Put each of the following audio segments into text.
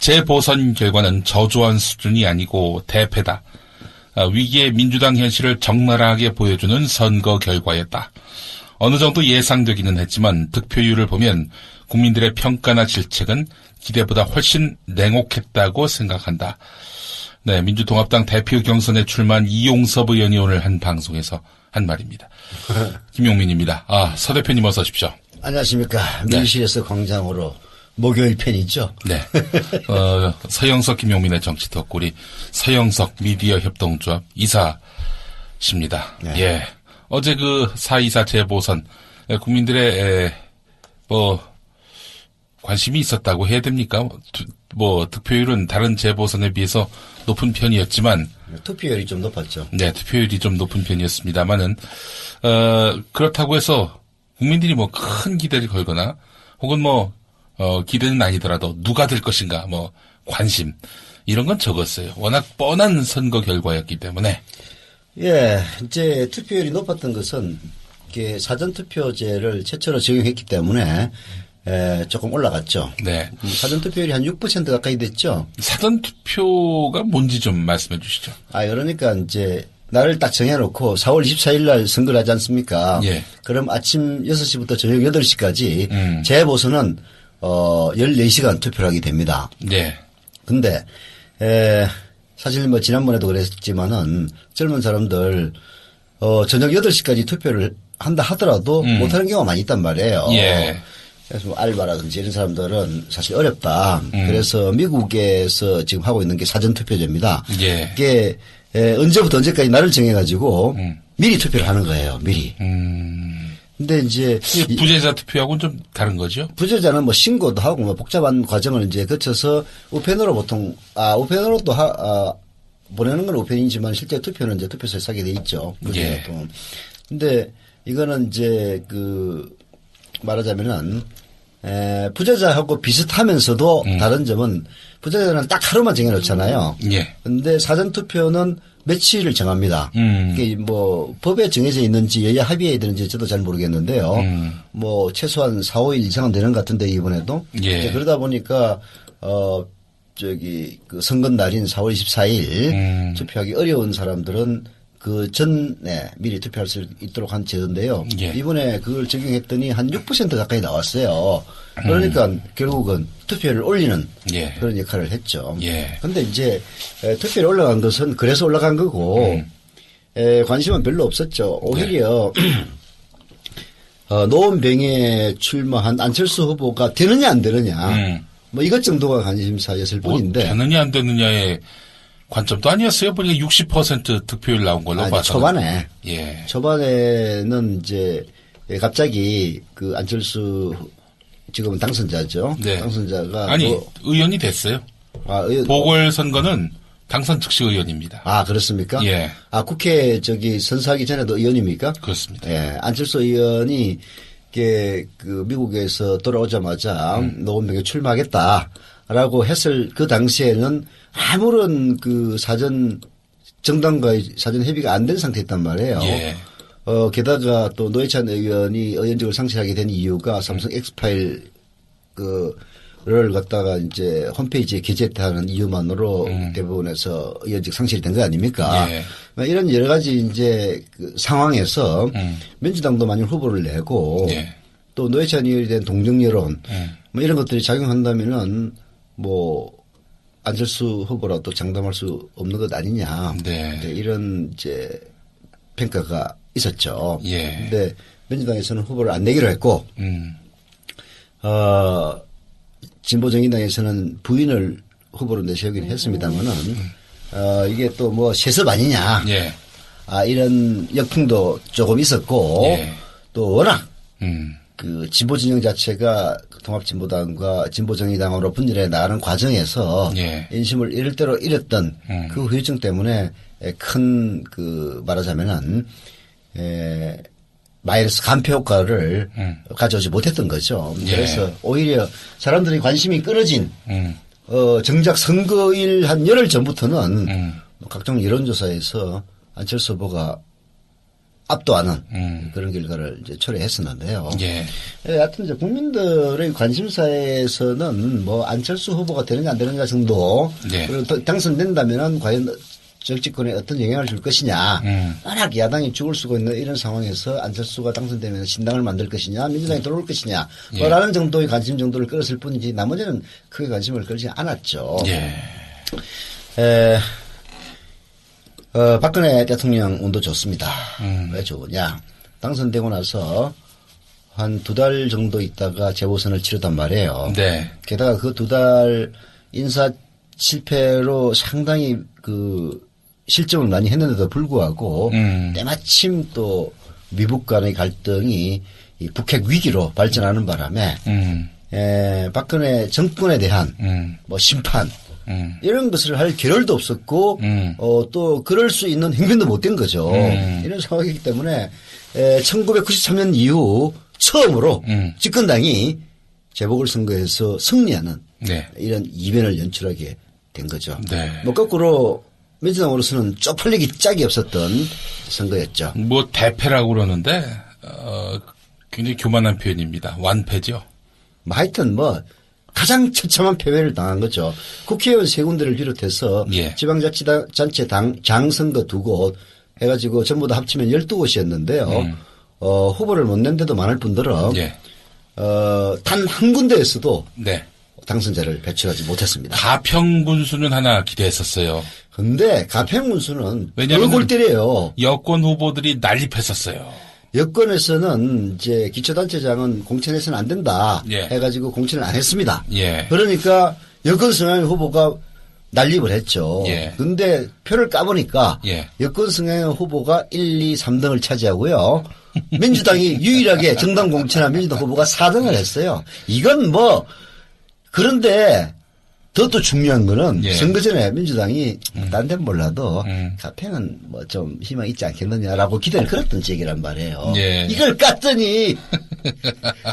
재보선 결과는 저조한 수준이 아니고 대패다. 위기의 민주당 현실을 적나라하게 보여주는 선거 결과였다. 어느 정도 예상되기는 했지만 득표율을 보면 국민들의 평가나 질책은 기대보다 훨씬 냉혹했다고 생각한다. 네, 민주통합당 대표 경선에 출마한 이용섭 의원이 오늘 한 방송에서 한 말입니다. 김용민입니다. 서 대표님 어서 오십시오. 안녕하십니까. 민주실에서 광장으로 목요일 편이죠. 네. 서영석 김용민의 정치 덕구리 서영석 미디어 협동조합 이사십니다. 네. 예. 어제 그 4.24 재보선 국민들의 관심이 있었다고 해야 됩니까? 득표율은 다른 재보선에 비해서 높은 편이었지만 투표율이 좀 높았죠. 네, 투표율이 좀 높은 편이었습니다만은 그렇다고 해서 국민들이 큰 기대를 걸거나 혹은 기대는 아니더라도 누가 될 것인가 관심 이런 건 적었어요. 워낙 뻔한 선거 결과였기 때문에. 예, 이제 투표율이 높았던 것은 이게 사전투표제를 최초로 적용했기 때문에 조금 올라갔죠. 네. 사전투표율이 한 6% 가까이 됐죠. 사전투표가 뭔지 좀 말씀해 주시죠. 그러니까 이제 날을 딱 정해놓고 4월 24일 날 선거를 하지 않습니까? 예. 그럼 아침 6시부터 저녁 8시까지 재보선은 14시간 투표를 하게 됩니다. 네. 근데 사실 지난번에도 그랬지만은 젊은 사람들 저녁 8시까지 투표를 한다 하더라도 못하는 경우가 많이 있단 말이에요. 예. 그래서 알바라든지 이런 사람들은 사실 어렵다. 그래서 미국에서 지금 하고 있는 게 사전투표제입니다. 예. 이게 언제부터 언제까지 날을 정해가지고 미리 투표를 하는 거예요. 미리. 근데 이제 부재자 투표하고는 좀 다른 거죠? 부재자는 신고도 하고 복잡한 과정을 이제 거쳐서 우편으로 보통 우편으로 또 보내는 건 우편이지만 실제 투표는 이제 투표소에 하게 돼 있죠. 예. 근데 이거는 이제 말하자면은 부재자하고 비슷하면서도 다른 점은 부재자는 딱 하루만 정해놓잖아요. 예. 근데 사전투표는 며칠을 정합니다. 이게 법에 정해져 있는지 여야 합의해야 되는지 저도 잘 모르겠는데요. 최소한 4, 5일 이상은 되는 것 같은데 이번에도. 예. 그러다 보니까 선거 날인 4월 24일 투표하기 어려운 사람들은 그 전에 미리 투표할 수 있도록 한 제도인데요. 예. 이번에 그걸 적용했더니 한 6% 가까이 나왔어요. 그러니까 결국은 투표율을 올리는 예. 그런 역할을 했죠. 예. 근데 이제 투표율이 올라간 것은 그래서 올라간 거고 관심은 별로 없었죠. 오히려 노원병에 출마한 안철수 후보가 되느냐 안 되느냐 이것 정도가 관심사였을 뿐인데 되느냐 안 되느냐에 관점도 아니었어요. 보니까 60% 득표율 나온 걸로 봐서. 초반에. 예. 초반에는 이제 갑자기 안철수 지금은 당선자죠. 네. 당선자가 의원이 됐어요. 보궐선거는 당선 즉시 의원입니다. 그렇습니까? 예. 국회 선서하기 전에도 의원입니까? 그렇습니다. 예. 안철수 의원이 미국에서 돌아오자마자 노원병에 출마하겠다라고 했을 그 당시에는 아무런 정당과의 사전 협의가 안 된 상태였단 말이에요. 예. 게다가 또 노회찬 의원이 의원직을 상실하게 된 이유가 삼성 엑스파일 를 갖다가 이제 홈페이지에 게재했다는 이유만으로 대부분에서 의원직 상실이 된 거 아닙니까? 예. 이런 여러 가지 이제 상황에서 민주당도 만약 후보를 내고 예. 또 노회찬 의원에 대한 동정 여론 이런 것들이 작용한다면은 안철수 후보라도 장담할 수 없는 것 아니냐. 네. 이런 이제 평가가 있었죠. 예. 근데 민주당에서는 후보를 안 내기로 했고, 진보정의당에서는 부인을 후보로 내세우긴 했습니다만은, 이게 또 세습 아니냐. 예. 이런 역풍도 조금 있었고, 예. 또 워낙, 진보 진영 자체가 통합진보당과 진보정의당으로 분열해 나가는 과정에서 예. 인심을 잃을 대로 잃었던 그 후유증 때문에 큰 말하자면은 마이너스 간표 효과를 가져오지 못했던 거죠. 예. 그래서 오히려 사람들이 관심이 끊어진 정작 선거일 한 열흘 전부터는 각종 여론조사에서 안철수 후보가 압도하는 그런 결과를 이제 초래했었는데요. 예. 하여튼 이제 국민들의 관심사에서는 뭐 안철수 후보가 되느냐 안 되느냐 정도 예. 그리고 당선된다면은 과연 정치권에 어떤 영향을 줄 것이냐. 워낙 야당이 죽을 수가 있는 이런 상황에서 안철수가 당선되면 신당을 만들 것이냐 민주당이 들어올 것이냐 예. 라는 정도의 관심 정도를 끌었을 뿐이지 나머지는 크게 관심을 끌지 않았죠. 예. 박근혜 대통령 운도 좋습니다. 왜 좋으냐. 당선되고 나서 한 2달 정도 있다가 재보선을 치르단 말이에요. 네. 게다가 그 2달 인사 실패로 상당히 실점을 많이 했는데도 불구하고 때마침 또 미북 간의 갈등이 이 북핵 위기로 발전하는 바람에 박근혜 정권에 대한 뭐 심판 이런 것을 할 겨를도 없었고 또 그럴 수 있는 행변도 못 된 거죠. 이런 상황이기 때문에 1993년 이후 처음으로 집권당이 재보궐선거에서 승리하는 네. 이런 이변을 연출하게 된 거죠. 네. 뭐 거꾸로 민주당으로서는 쪽팔리기 짝이 없었던 선거였죠. 뭐 대패라고 그러는데 굉장히 교만한 표현입니다. 완패죠. 뭐 하여튼 뭐 가장 처참한 패배를 당한 거죠. 국회의원 3군데를 비롯해서 예. 지방자치단체 장선거 2곳 해가지고 전부 다 합치면 12곳이었는데요. 후보를 못 낸데도 많을 뿐더러 예. 단 한 군데에서도 네. 당선자를 배출하지 못했습니다. 가평군수는 하나 기대했었어요. 근데 가평군수는 왜냐하면 골 때려요. 여권 후보들이 난립했었어요. 여권에서는 이제 기초단체장은 공천해서는 안 된다 예. 해가지고 공천을 안 했습니다. 예. 그러니까 여권 성향의 후보가 난립을 했죠. 예. 근데 표를 까보니까 예. 여권 성향의 후보가 1, 2, 3등을 차지하고요. 민주당이 유일하게 정당 공천한 민주당 후보가 4등을 했어요. 이건 뭐 그런데 더 또 중요한 거는 예. 선거 전에 민주당이 딴 데는 몰라도 가평은 뭐 좀 희망 있지 않겠느냐라고 기대를 걸었던 지역이란 말이에요. 예. 이걸 깠더니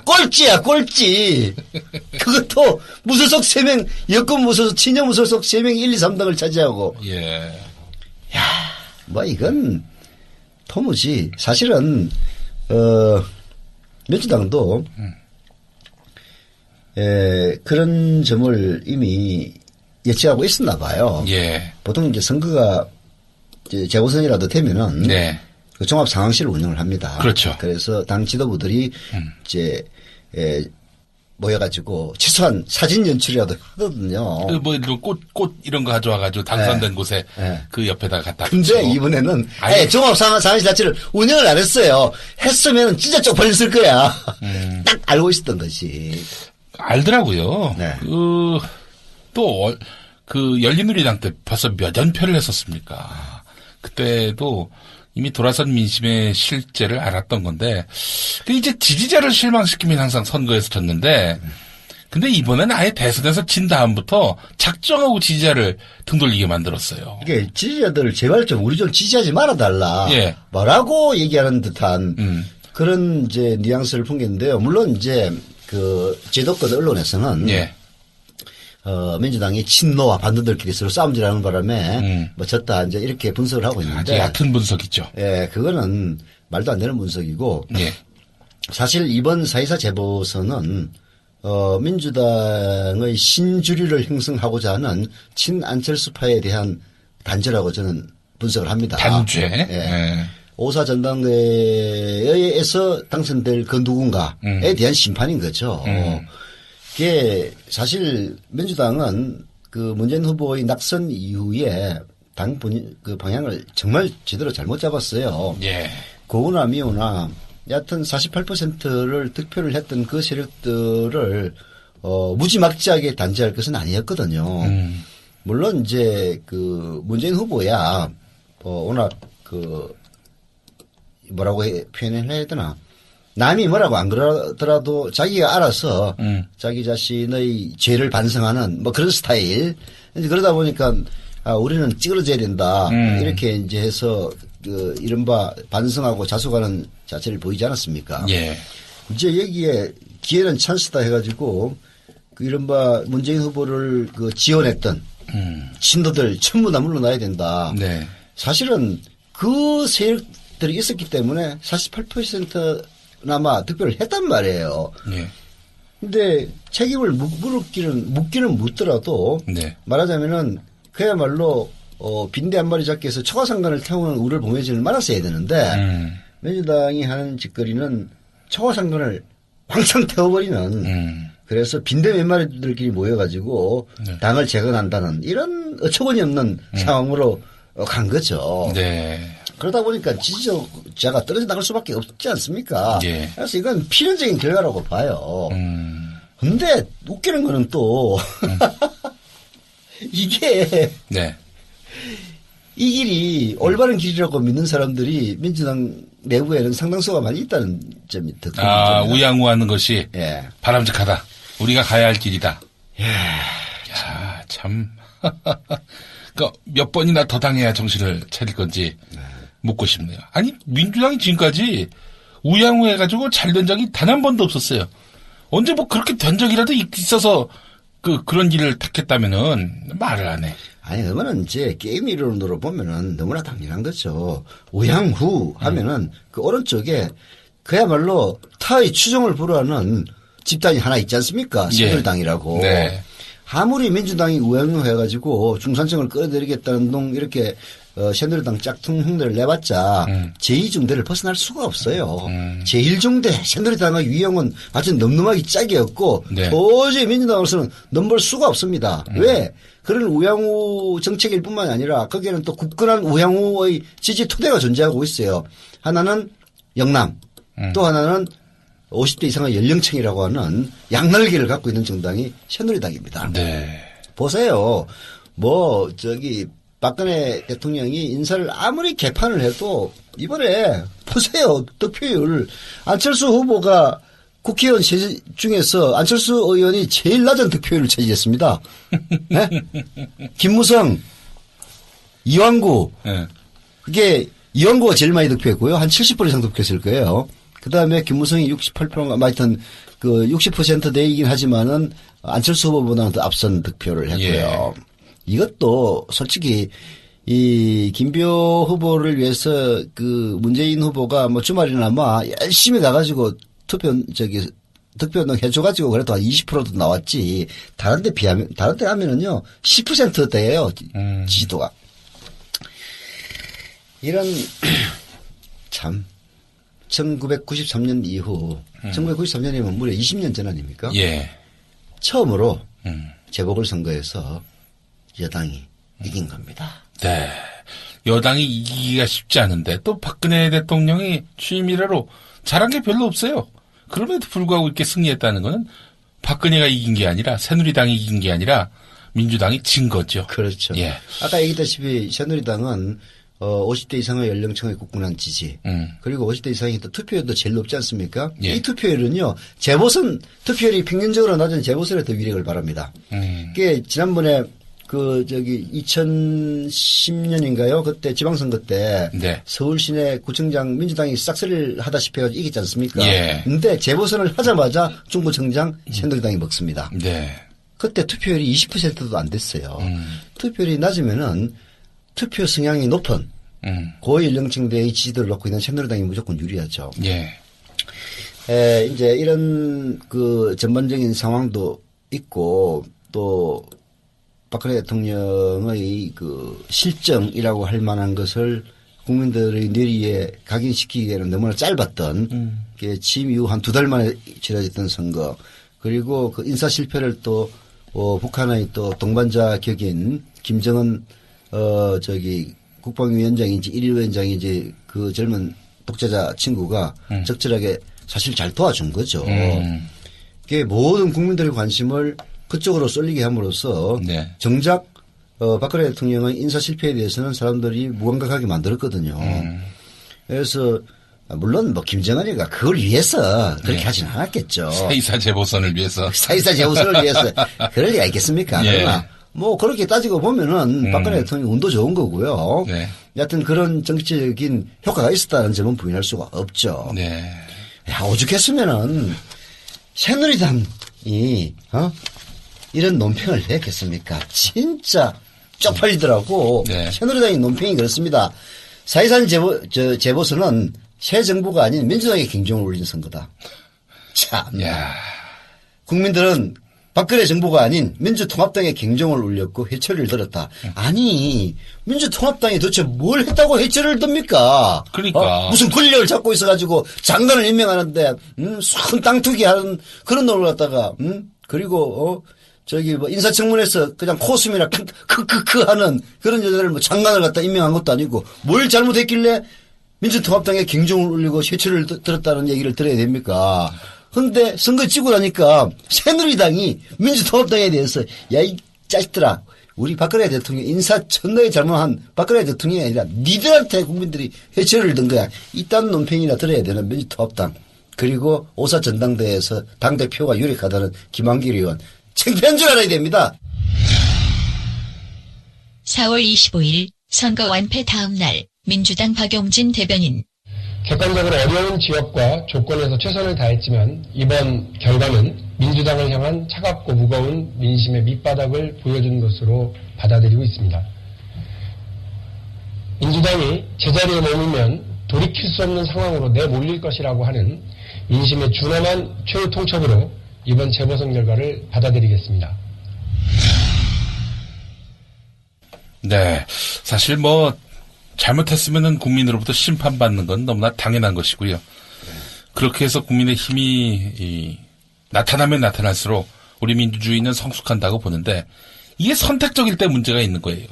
꼴찌야 꼴찌. 그것도 무소속 3명 여권 무소속 친여 무소속 3명이 1, 2, 3등을 차지하고 예. 뭐 이건 도무지 사실은 민주당도 그런 점을 이미 예측하고 있었나 봐요. 예. 보통 이제 선거가 이제 재보선이라도 되면은 네. 그 종합 상황실을 운영을 합니다. 그렇죠. 그래서 당 지도부들이 이제 모여가지고 최소한 사진 연출이라도 하거든요. 뭐 이런 꽃 이런 거 가져와가지고 당선된 곳에 네. 그 옆에다 갖다. 근데 붙이고. 이번에는 아니, 종합 상황실 자체를 운영을 안 했어요. 했으면 진짜 쪽팔렸을 거야. 딱 알고 있었던 것이. 알더라고요. 네. 그 열린우리당 때 벌써 몇 연패를 했었습니까? 그때도 이미 돌아선 민심의 실제를 알았던 건데, 근데 이제 지지자를 실망시키면 항상 선거에서 졌는데, 근데 이번에는 아예 대선에서 진 다음부터 작정하고 지지자를 등돌리게 만들었어요. 이게 지지자들을 제발 좀 우리 좀 지지하지 말아달라. 예. 뭐라고 얘기하는 듯한 그런 이제 뉘앙스를 풍겼는데요. 물론 이제 그 제도권 언론에서는 예. 민주당이 친노와 반도들끼리 서로 싸움질하는 바람에 뭐 졌다 이제 이렇게 분석을 하고 있는데 아주 얕은 분석이죠. 예, 그거는 말도 안 되는 분석이고 예. 사실 이번 4.24 재보선은 민주당의 신주류를 형성하고자 하는 친안철수파에 대한 단죄라고 저는 분석을 합니다. 단죄. 예. 예. 5.4 전당대회에서 당선될 그 누군가에 대한 심판인 거죠. 그게 사실 민주당은 그 문재인 후보의 낙선 이후에 당 그 방향을 정말 제대로 잘못 잡았어요. 예. 고우나 미우나 여하튼 48%를 득표를 했던 그 세력들을 무지막지하게 단죄할 것은 아니었거든요. 물론 이제 그 문재인 후보야 워낙 그 뭐라고 표현을 해야 되나 남이 뭐라고 안 그러더라도 자기가 알아서 자기 자신의 죄를 반성하는 뭐 그런 스타일. 이제 그러다 보니까 우리는 찌그러져야 된다. 이렇게 이제 해서 그 이른바 반성하고 자숙하는 자체를 보이지 않았습니까? 예. 이제 여기에 기회는 찬스다 해가지고 그 이른바 문재인 후보를 그 지원했던 친도들 전부 다 물러나야 된다. 네. 사실은 그 세력 들이 있었기 때문에 48%나마 득표를 했단 말이에요. 예. 근데 책임을 묻기는 묻더라도 네. 말하자면은 그야말로 빈대 한 마리 잡기 위해서 초과상관을 태우는 우를 봉해진을 말았어야 되는데 민주당이 하는 짓거리는 초과상관을 왕창 태워버리는 그래서 빈대 몇 마리들끼리 모여가지고 네. 당을 재건한다는 이런 어처구니 없는 상황으로 간 거죠. 네. 그러다 보니까 지지자가 떨어져 나갈 수밖에 없지 않습니까? 예. 그래서 이건 필연적인 결과라고 봐요. 근데 웃기는 거는 또 이게 네. 이 길이 올바른 길이라고 믿는 사람들이 민주당 내부에는 상당수가 많이 있다는 점이 더 큰 아, 점이다. 우양우하는 것이 예. 바람직하다. 우리가 가야 할 길이다. 예. 야, 참. 그 몇 번이나 더 당해야 정신을 차릴 건지 묻고 싶네요. 아니, 민주당이 지금까지 우양우해가지고 잘 된 적이 단 한 번도 없었어요. 언제 뭐 그렇게 된 적이라도 있어서 그런 길을 택했다면은 말을 안 해. 아니, 그러면은 이제 게임 이론으로 보면은 너무나 당연한 거죠. 우양후 하면은 그 오른쪽에 그야말로 타의 추종을 불허하는 집단이 하나 있지 않습니까? 새누리당이라고. 네. 아무리 민주당이 우양후 해가지고 중산층을 끌어들이겠다는 동 이렇게 새누리당 짝퉁 흉내를 내봤자 제2중대를 벗어날 수가 없어요. 제1중대 새누리당의 위용은 아주 늠름하기 짝이었고 네. 도저히 민주당으로서는 넘볼 수가 없습니다. 왜? 그런 우양우 정책일 뿐만 아니라 거기에는 또 굳건한 우양우의 지지 토대가 존재하고 있어요. 하나는 영남, 또 하나는 50대 이상의 연령층이라고 하는 양날개를 갖고 있는 정당이 새누리당입니다. 네. 보세요. 박근혜 대통령이 인사를 아무리 개판을 해도 이번에 보세요. 득표율. 안철수 후보가 국회의원 중에서 안철수 의원이 제일 낮은 득표율을 차지했습니다. 네? 김무성, 이완구. 네. 그게 이완구가 제일 많이 득표했고요. 한 70% 이상 득표했을 거예요. 그 다음에 김무성이 68%인가, 하여튼 60% 내이긴 하지만은 안철수 후보보다는 더 앞선 득표를 했고요. 예. 이것도 솔직히 이 김비호 후보를 위해서 문재인 후보가 주말이나 아마 열심히 가가지고 득표운동 해줘가지고 그래도 한 20%도 나왔지. 다른 데 하면은요, 10%대예요 지지도가. 이런, 참, 1993년 이후, 1993년이면 무려 20년 전 아닙니까? 예. 처음으로 재보궐선거에서 여당이 이긴 겁니다. 네. 여당이 이기기가 쉽지 않은데 또 박근혜 대통령이 취임 이래로 잘한 게 별로 없어요. 그럼에도 불구하고 이렇게 승리했다는 거는 박근혜가 이긴 게 아니라 새누리당이 이긴 게 아니라 민주당이 진 거죠. 그렇죠. 예. 아까 얘기했다시피 새누리당은 50대 이상의 연령층의 굳건한 지지 그리고 50대 이상이 또 투표율도 제일 높지 않습니까? 예. 이 투표율은요. 재보선 투표율이 평균적으로 낮은 재보선에 더 위력을 발합니다. 그게 지난번에 2010년인가요? 그때 지방선거 때 네. 서울 시내 구청장 민주당이 싹쓸이를 하다시피 해가지고 이겼지 않습니까? 예. 근데 재보선을 하자마자 중구청장 새누리당이 먹습니다. 네. 그때 투표율이 20%도 안 됐어요. 투표율이 낮으면은 투표 성향이 높은 고연령층대의 지지도를 놓고 있는 새누리당이 무조건 유리하죠. 예. 이제 이런 전반적인 상황도 있고 또 박근혜 대통령의 실정이라고 할 만한 것을 국민들의 뇌리에 각인시키기에는 너무나 짧았던 취임 이후 한 2달 만에 치러졌던 선거 그리고 인사 실패를 또 북한의 또 동반자 격인 김정은 국방위원장인지 1위원장인지 그 젊은 독재자 친구가 적절하게 사실 잘 도와준 거죠. 그게 모든 국민들의 관심을 그쪽으로 쏠리게 함으로써 네. 정작 박근혜 대통령의 인사 실패에 대해서는 사람들이 무감각하게 만들었거든요. 그래서 물론 김정은이가 그걸 위해서 그렇게 하진 않았겠죠. 사이사 재보선을 위해서. 사이사 재보선을 위해서 그럴 리가 있겠습니까? 예. 그러나 그렇게 따지고 보면은 박근혜 대통령 운도 좋은 거고요. 네. 여하튼 그런 정치적인 효과가 있었다는 점은 부인할 수가 없죠. 네. 야, 오죽했으면은 새누리당이 이런 논평을 했겠습니까? 진짜 쪽팔리더라고. 네. 새누리당이 논평이 그렇습니다. 사회산 재보선은 새 정부가 아닌 민주당의 경종을 울린 선거다. 참. 야. 국민들은 박근혜 정부가 아닌 민주통합당의 경종을 울렸고 회초리를 들었다. 아니 민주통합당이 도대체 뭘 했다고 회초리를 듭니까? 그러니까. 무슨 권력을 잡고 있어가지고 장관을 임명하는데 순 땅투기하는 그런 놈을 갖다가 그리고 저기 뭐 인사청문회에서 그냥 코숨이나 크크크 하는 그런 여자를 뭐 장관을 갖다 임명한 것도 아니고 뭘 잘못했길래 민주통합당의 경종을 울리고 회초리를 들었다는 얘기를 들어야 됩니까? 근데 선거 치고 나니까 새누리당이 민주통합당에 대해서 야 이 자식들아 우리 박근혜 대통령 인사 천거에 잘못한 박근혜 대통령이 아니라 니들한테 국민들이 회초리를 든 거야. 이딴 논평이나 들어야 되는 민주통합당. 그리고 오사 전당대회에서 당대표가 유력하다는 김한길 의원. 창피한 줄 알아야 됩니다. 4월 25일 선거 완패 다음 날 민주당 박용진 대변인. 객관적으로 어려운 지역과 조건에서 최선을 다했지만 이번 결과는 민주당을 향한 차갑고 무거운 민심의 밑바닥을 보여준 것으로 받아들이고 있습니다. 민주당이 제자리에 머물면 돌이킬 수 없는 상황으로 내몰릴 것이라고 하는 민심의 준엄한 최후 통첩으로 이번 재보선 결과를 받아들이겠습니다. 네. 사실 뭐 잘못했으면은 국민으로부터 심판받는 건 너무나 당연한 것이고요. 그렇게 해서 국민의 힘이 나타나면 나타날수록 우리 민주주의는 성숙한다고 보는데 이게 선택적일 때 문제가 있는 거예요.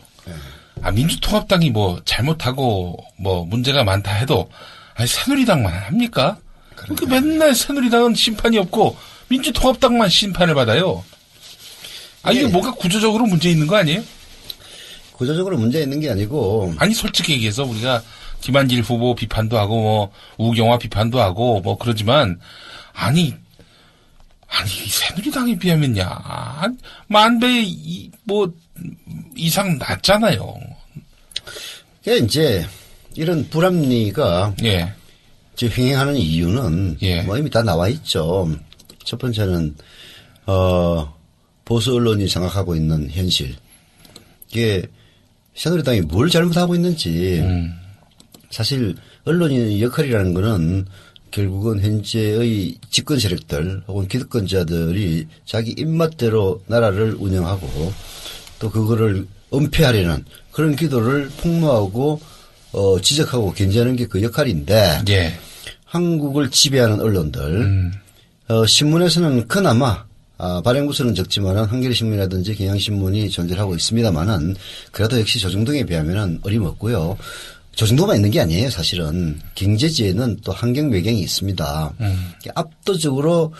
민주통합당이 뭐 잘못하고 뭐 문제가 많다 해도 새누리당만 합니까? 그렇게 맨날 새누리당은 심판이 없고 민주통합당만 심판을 받아요. 이게 뭔가 구조적으로 문제 있는 거 아니에요? 구조적으로 문제 있는 게 아니고. 아니, 솔직히 얘기해서 우리가 김한길 후보 비판도 하고, 뭐, 우경화 비판도 하고, 뭐, 그러지만, 아니, 새누리당에 비하면야, 만배, 이상 낫잖아요. 그게 이제, 이런 불합리가. 예. 지금 횡행하는 이유는. 예. 뭐 이미 다 나와 있죠. 첫 번째는, 보수 언론이 장악하고 있는 현실. 이게, 새누리당이 뭘 잘못하고 있는지 사실 언론의 역할이라는 거는 결국은 현재의 집권 세력들 혹은 기득권자들이 자기 입맛대로 나라를 운영하고 또 그거를 은폐하려는 그런 기도를 폭로하고 지적하고 견제하는 게 그 역할인데 예. 한국을 지배하는 언론들 신문에서는 그나마 발행부수는 적지만은 한겨레신문이라든지 경향신문이 존재하고 있습니다만은 그래도 역시 조중동에 비하면은 어림없고요. 조중동만 있는 게 아니에요. 사실은 경제지에는 또 환경 배경이 있습니다. 압도적으로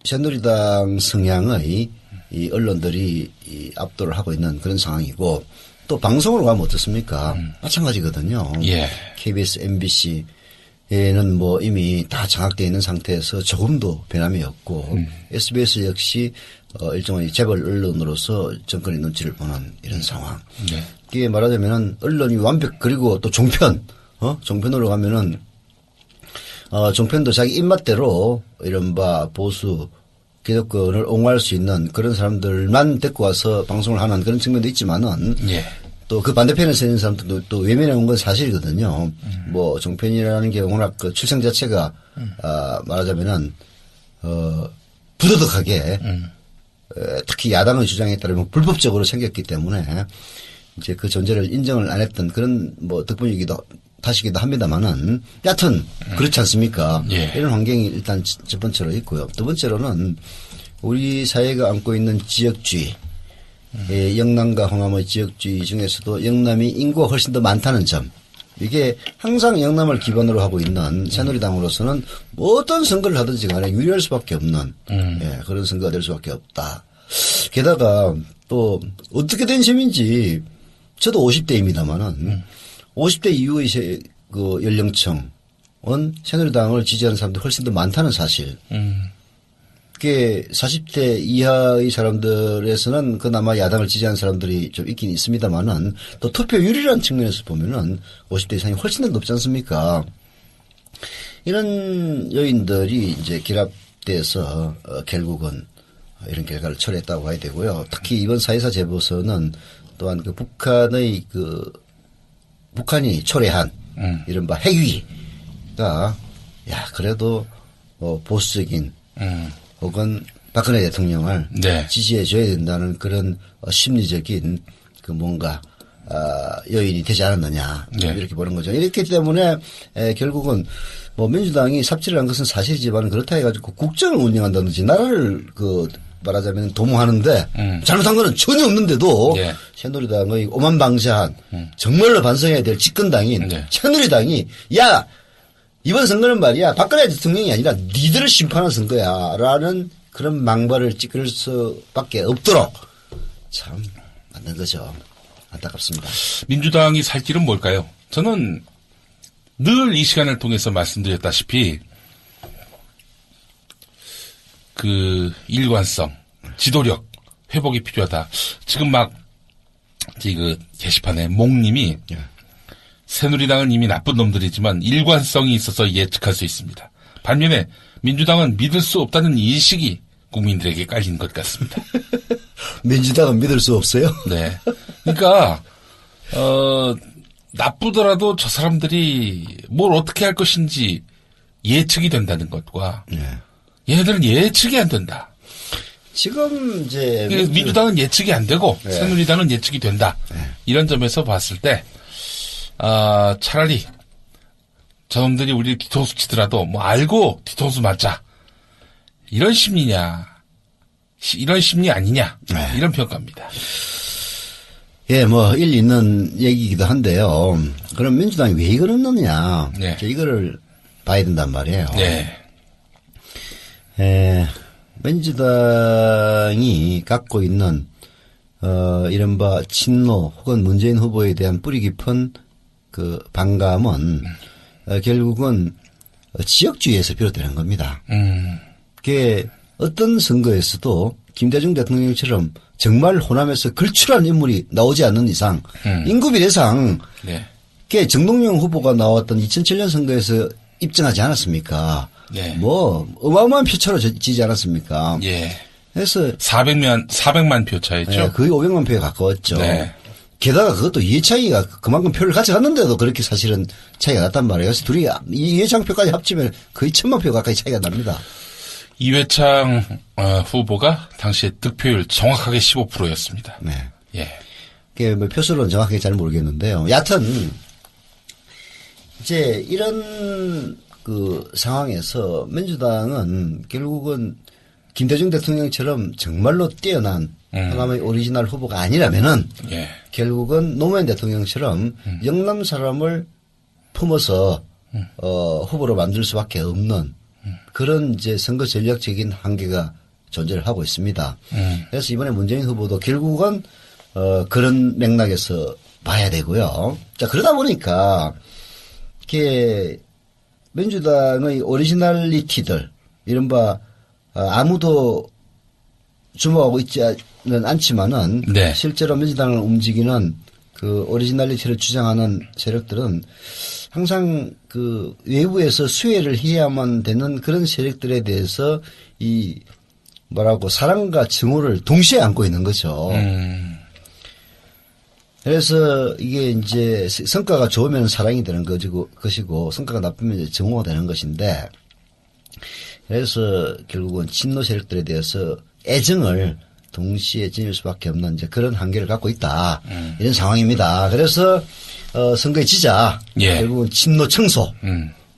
새누리당 성향의 이 언론들이 압도를 하고 있는 그런 상황이고 또 방송으로 가면 어떻습니까? 마찬가지거든요. 예. KBS, MBC 에는 뭐 이미 다 장악되어 있는 상태에서 조금도 변함이 없고 SBS 역시 일종의 재벌 언론으로서 정권의 눈치를 보는 이런 상황. 네. 이게 말하자면은 언론이 완벽 그리고 또 종편, 종편으로 가면은 종편도 자기 입맛대로 이른바 보수 기득권을 옹호할 수 있는 그런 사람들만 데리고 와서 방송을 하는 그런 측면도 있지만은. 예. 또 그 반대편에 서 있는 사람들도 또 외면해 온 건 사실이거든요. 뭐 종편이라는 게 워낙 그 출생 자체가 말하자면은 부도덕하게 특히 야당의 주장에 따르면 불법적으로 생겼기 때문에 이제 그 존재를 인정을 안 했던 그런 뭐 덕분이기도 탓이기도 합니다만은 여하튼 그렇지 않습니까? 예. 이런 환경이 일단 첫 번째로 있고요. 두 번째로는 우리 사회가 안고 있는 지역주의. 영남과 호남의 지역주의 중에서도 영남이 인구가 훨씬 더 많다는 점. 이게 항상 영남을 기반으로 하고 있는 새누리당으로서는 어떤 선거를 하든지 간에 유리할 수밖에 없는 그런 선거가 될 수밖에 없다. 게다가 또 어떻게 된 셈인지 저도 50대입니다만은 50대 이후의 그 연령층은 새누리당을 지지하는 사람들이 훨씬 더 많다는 사실. 그게 40대 이하의 사람들에서는 그나마 야당을 지지하는 사람들이 좀 있긴 있습니다만은 또 투표율이라는 측면에서 보면은 50대 이상이 훨씬 더 높지 않습니까? 이런 요인들이 이제 결합돼서 결국은 이런 결과를 초래했다고 봐야 되고요. 특히 이번 4.24 재보선은 또한 그 북한의 그 북한이 초래한 이른바 핵위기가 그래도 보수적인 혹은 박근혜 대통령을 네. 지지해 줘야 된다는 그런 심리적인 그 뭔가 요인이 되지 않았느냐 네. 이렇게 보는 거죠. 이렇기 때문에 결국은 뭐 민주당이 삽질을 한 것은 사실이지만 그렇다 해가지고 국정을 운영한다든지 나라를 말하자면 도모하는데 잘못한 거는 전혀 없는데도 네. 새누리당의 오만방자한 정말로 반성해야 될 집권당인 네. 새누리당이 이번 선거는 말이야 박근혜 대통령이 아니라 니들을 심판한 선거야라는 그런 망발을 찌를 수밖에 없도록 참 만든 거죠. 안타깝습니다. 민주당이 살 길은 뭘까요? 저는 늘 이 시간을 통해서 말씀드렸다시피 그 일관성, 지도력 회복이 필요하다. 지금 막 그 게시판에 몽님이 새누리당은 이미 나쁜 놈들이지만 일관성이 있어서 예측할 수 있습니다. 반면에 민주당은 믿을 수 없다는 인식이 국민들에게 깔린 것 같습니다. 민주당은 믿을 수 없어요? 네. 그러니까 나쁘더라도 저 사람들이 뭘 어떻게 할 것인지 예측이 된다는 것과 얘네들은 예측이 안 된다. 지금 이제 민주당은 예측이 안 되고 네. 새누리당은 예측이 된다. 이런 점에서 봤을 때 차라리 저놈들이 우리 뒤통수 치더라도 뭐 알고 뒤통수 맞자. 이런 심리냐. 이런 심리 아니냐. 이런 평가입니다. 예, 뭐 일리 있는 얘기이기도 한데요. 그럼 민주당이 왜 이걸 넣느냐. 네. 이거를 봐야 된단 말이에요. 네. 민주당이 갖고 있는 이른바 친노 혹은 문재인 후보에 대한 뿌리 깊은 그 반감은 결국은 지역주의에서 비롯되는 겁니다. 그게 어떤 선거에서도 김대중 대통령처럼 정말 호남에서 걸출한 인물이 나오지 않는 이상 인구비례상 네. 그게 정동영 후보가 나왔던 2007년 선거에서 입증하지 않았습니까? 네. 뭐 어마어마한 표차로 지지 않았습니까? 예. 그래서 400만 표 차였죠. 네, 거의 500만 표에 가까웠죠. 네. 게다가 그것도 이해창이가 그만큼 표를 가져갔는데도 그렇게 사실은 차이가 났단 말이에요. 그래서 둘이 이해창 표까지 합치면 거의 1000만 표 가까이 차이가 납니다. 이회창 후보가 당시에 득표율 정확하게 15%였습니다. 네. 예. 그게 뭐 표수로는 정확하게 잘 모르겠는데요. 여하튼 이제 이런 그 상황에서 민주당은 결국은 김대중 대통령처럼 정말로 뛰어난 호남의 오리지널 후보가 아니라면은 예. 결국은 노무현 대통령처럼 영남 사람을 품어서 후보로 만들 수밖에 없는 그런 이제 선거 전략적인 한계가 존재를 하고 있습니다. 그래서 이번에 문재인 후보도 결국은 그런 맥락에서 봐야 되고요. 자, 그러다 보니까 이렇게 민주당의 오리지널리티들 이른바 아무도 주목하고 있지는 않지만은 네. 실제로 민주당을 움직이는 그 오리지널리티를 주장하는 세력들은 항상 그 외부에서 수혜를 해야만 되는 그런 세력들에 대해서 이 뭐라고 사랑과 증오를 동시에 안고 있는 거죠. 그래서 이게 이제 성과가 좋으면 사랑이 되는 것이고 성과가 나쁘면 이제 증오가 되는 것인데 그래서 결국은 친노 세력들에 대해서 애정을 동시에 지닐 수밖에 없는 이제 그런 한계를 갖고 있다. 이런 상황입니다. 그래서 선거에 지자 예. 결국은 친노 청소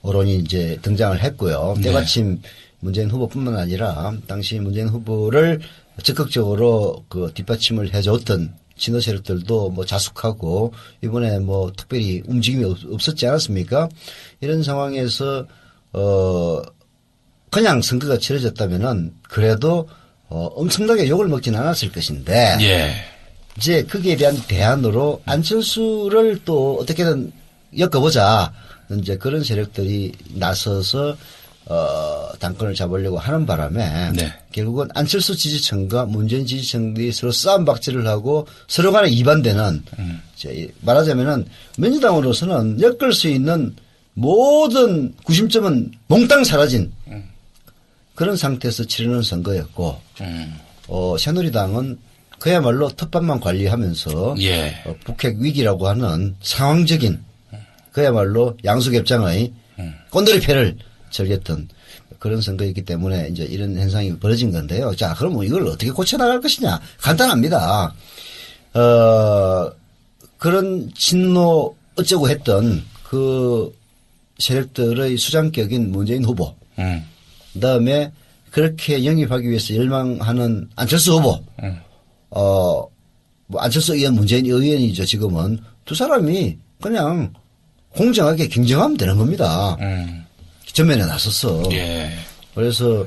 어론이 이제 등장을 했고요. 네. 때마침 문재인 후보뿐만 아니라 당시 문재인 후보를 적극적으로 그 뒷받침을 해줬던 친노 세력들도 뭐 자숙하고 이번에 뭐 특별히 움직임이 없었지 않았습니까? 이런 상황에서 그냥 선거가 치러졌다면은 그래도 엄청나게 욕을 먹지는 않았을 것인데 예. 이제 거기에 대한 대안으로 안철수를 또 어떻게든 엮어보자 이제 그런 세력들이 나서서 당권을 잡으려고 하는 바람에 네. 결국은 안철수 지지층과 문재인 지지층들이 서로 싸움박질을 하고 서로 간에 이반되는 이제 말하자면은 민주당으로서는 엮을 수 있는 모든 구심점은 몽땅 사라진 그런 상태에서 치르는 선거였고 새누리당은 그야말로 텃밭만 관리하면서 예. 북핵 위기라고 하는 상황적인 그야말로 양수ገብ장의 꼰돌이패를 즐겼던 그런 선거였기 때문에 이제 이런 현상이 벌어진 건데요. 자, 그럼 이걸 어떻게 고쳐나갈 것이냐? 간단합니다. 그런 진노 어쩌고 했던 그 세력들의 수장격인 문재인 후보. 그다음에 그렇게 영입하기 위해서 열망하는 안철수 후보. 뭐 안철수 의원, 문재인 의원이죠. 지금은 두 사람이 그냥 공정하게 경쟁하면 되는 겁니다. 전면에 나섰어. 예. 그래서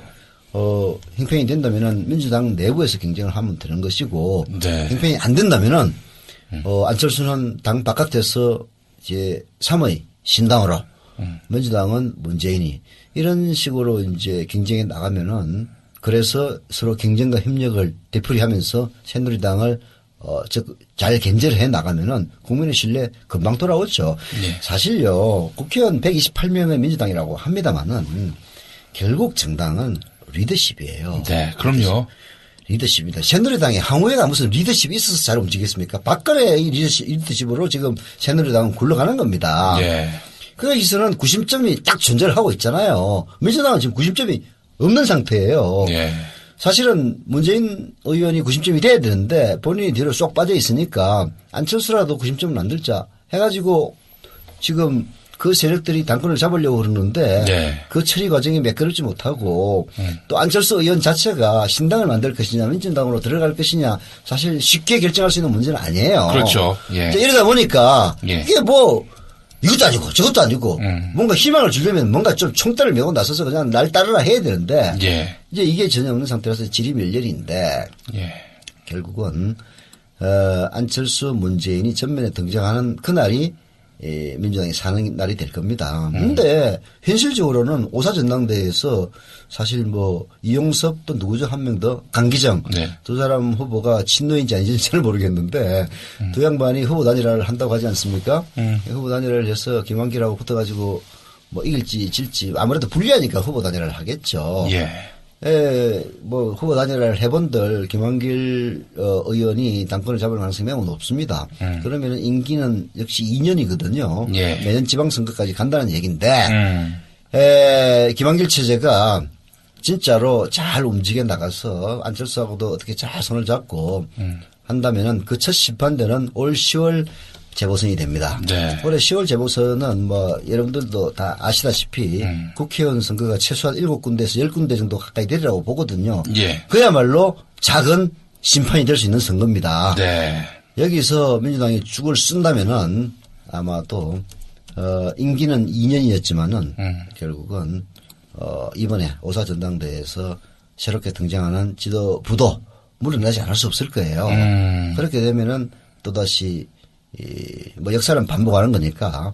형평이 된다면은 민주당 내부에서 경쟁을 하면 되는 것이고, 네. 형평이 안 된다면은 안철수는 당 바깥에서 이제 3의 신당으로, 민주당은 문재인이 이런 식으로 이제 경쟁에 나가면은 그래서 서로 경쟁과 협력을 되풀이하면서 새누리당을 잘 견제를 해 나가면은 국민의 신뢰 금방 돌아오죠. 네. 사실요, 국회의원 128명의 민주당이라고 합니다만은 결국 정당은 리더십이에요. 네, 그럼요. 리더십입니다. 새누리당이 향후에가 무슨 리더십이 있어서 잘 움직이겠습니까? 박근혜의 리더십으로 지금 새누리당은 굴러가는 겁니다. 예. 거기서는 구심점이 딱 존재를 하고 있잖아요. 민주당은 지금 구심점이 없는 상태예요. 예. 사실은 문재인 의원이 구심점이 돼야 되는데 본인이 뒤로 쏙 빠져 있으니까 안철수라도 구심점을 만들자 해가지고 지금 그 세력들이 당권을 잡으려고 그러는데 네. 그 처리 과정이 매끄럽지 못하고 또 안철수 의원 자체가 신당을 만들 것이냐 민주당으로 들어갈 것이냐 사실 쉽게 결정할 수 있는 문제는 아니에요. 그렇죠. 예. 이러다 보니까 예. 이게 뭐 이것도 아니고 저것도 아니고 뭔가 희망을 주려면 뭔가 좀 총대를 메고 나서서 그냥 날 따르라 해야 되는데 예. 이제 이게 전혀 없는 상태라서 질의멸렬인데 예. 결국은 안철수 문재인이 전면에 등장하는 그날이 민주당이 사는 날이 될 겁니다. 그런데 현실적으로는 오사전당대회에서 사실 뭐 이용섭 또 누구죠 한 명 더 강기정 네. 두 사람 후보가 친노인지 아닌지는 잘 모르겠는데 두 양반이 후보 단일화를 한다고 하지 않습니까? 후보 단일화를 해서 김한길하고 붙어가지고 뭐 이길지 질지 아무래도 불리하니까 후보 단일화를 하겠죠. 예. 뭐 후보 단일화를 해본들 김한길 의원이 당권을 잡을 가능성이 매우 높습니다. 그러면 임기는 역시 2년이거든요. 예. 내년 지방선거까지 간다는 얘기인데 김한길 체제가 진짜로 잘 움직여 나가서 안철수하고도 어떻게 잘 손을 잡고 한다면은 그 첫 심판대는 올 10월 재보선이 됩니다. 네. 올해 10월 재보선은 뭐 여러분들도 다 아시다시피 국회의원 선거가 최소한 7군데에서 10군데 정도 가까이 되리라고 보거든요. 예. 그야말로 작은 심판이 될 수 있는 선거입니다. 네. 여기서 민주당이 죽을 쓴다면은 아마도 임기는 2년이었지만은 결국은 이번에 오사전당대회에서 새롭게 등장하는 지도부도 물러나지 않을 수 없을 거예요. 그렇게 되면은 또다시 뭐 역사는 반복하는 거니까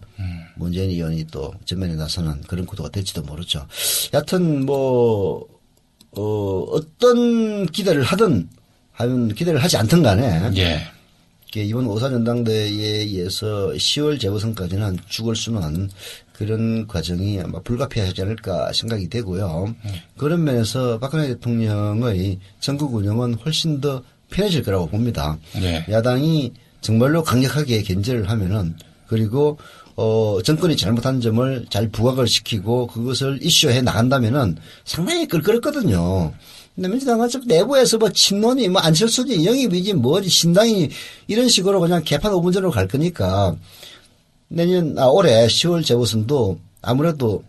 문재인 의원이 또 전면에 나서는 그런 구도가 될지도 모르죠. 여하튼 뭐 어떤 기대를 하든 하면 기대를 하지 않든 간에 예. 이번 오사전당대회에 의해서 10월 재보선까지는 죽을 수는 그런 과정이 아마 불가피하지 않을까 생각이 되고요. 그런 면에서 박근혜 대통령의 선거 운영은 훨씬 더 편해질 거라고 봅니다. 예. 야당이 정말로 강력하게 견제를 하면은 그리고 정권이 잘못한 점을 잘 부각을 시키고 그것을 이슈해 나간다면은 상당히 끌끌했거든요. 근데 민주당은 좀 내부에서 뭐 친노니 뭐 안철수니 영입이지 뭐지 신당이 이런 식으로 그냥 개판 5분전으로 갈 거니까 올해 10월 재보선도 아무래도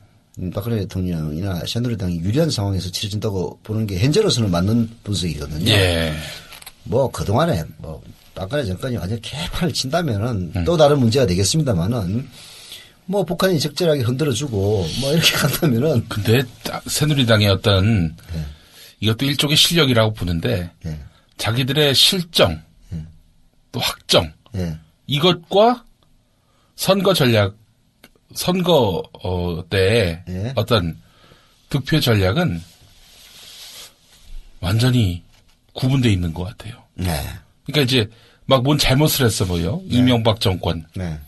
박근혜 대통령이나 새누리당이 유리한 상황에서 치러진다고 보는 게 현재로서는 맞는 분석이거든요. 예. 뭐 그동안에 뭐 박근혜 정권이 완전 개판을 친다면은 또 다른 문제가 되겠습니다만은 뭐 북한이 적절하게 흔들어주고 뭐 이렇게 간다면은 근데 새누리당의 어떤 이것도 일종의 실력이라고 보는데 예. 자기들의 실정 또 확정 예. 이것과 선거 전략 선거 때의 예. 어떤 득표 전략은 완전히 구분되어 있는 것 같아요. 네. 그러니까 이제 막 뭔 잘못을 했어 보여. 이명박 정권. 네.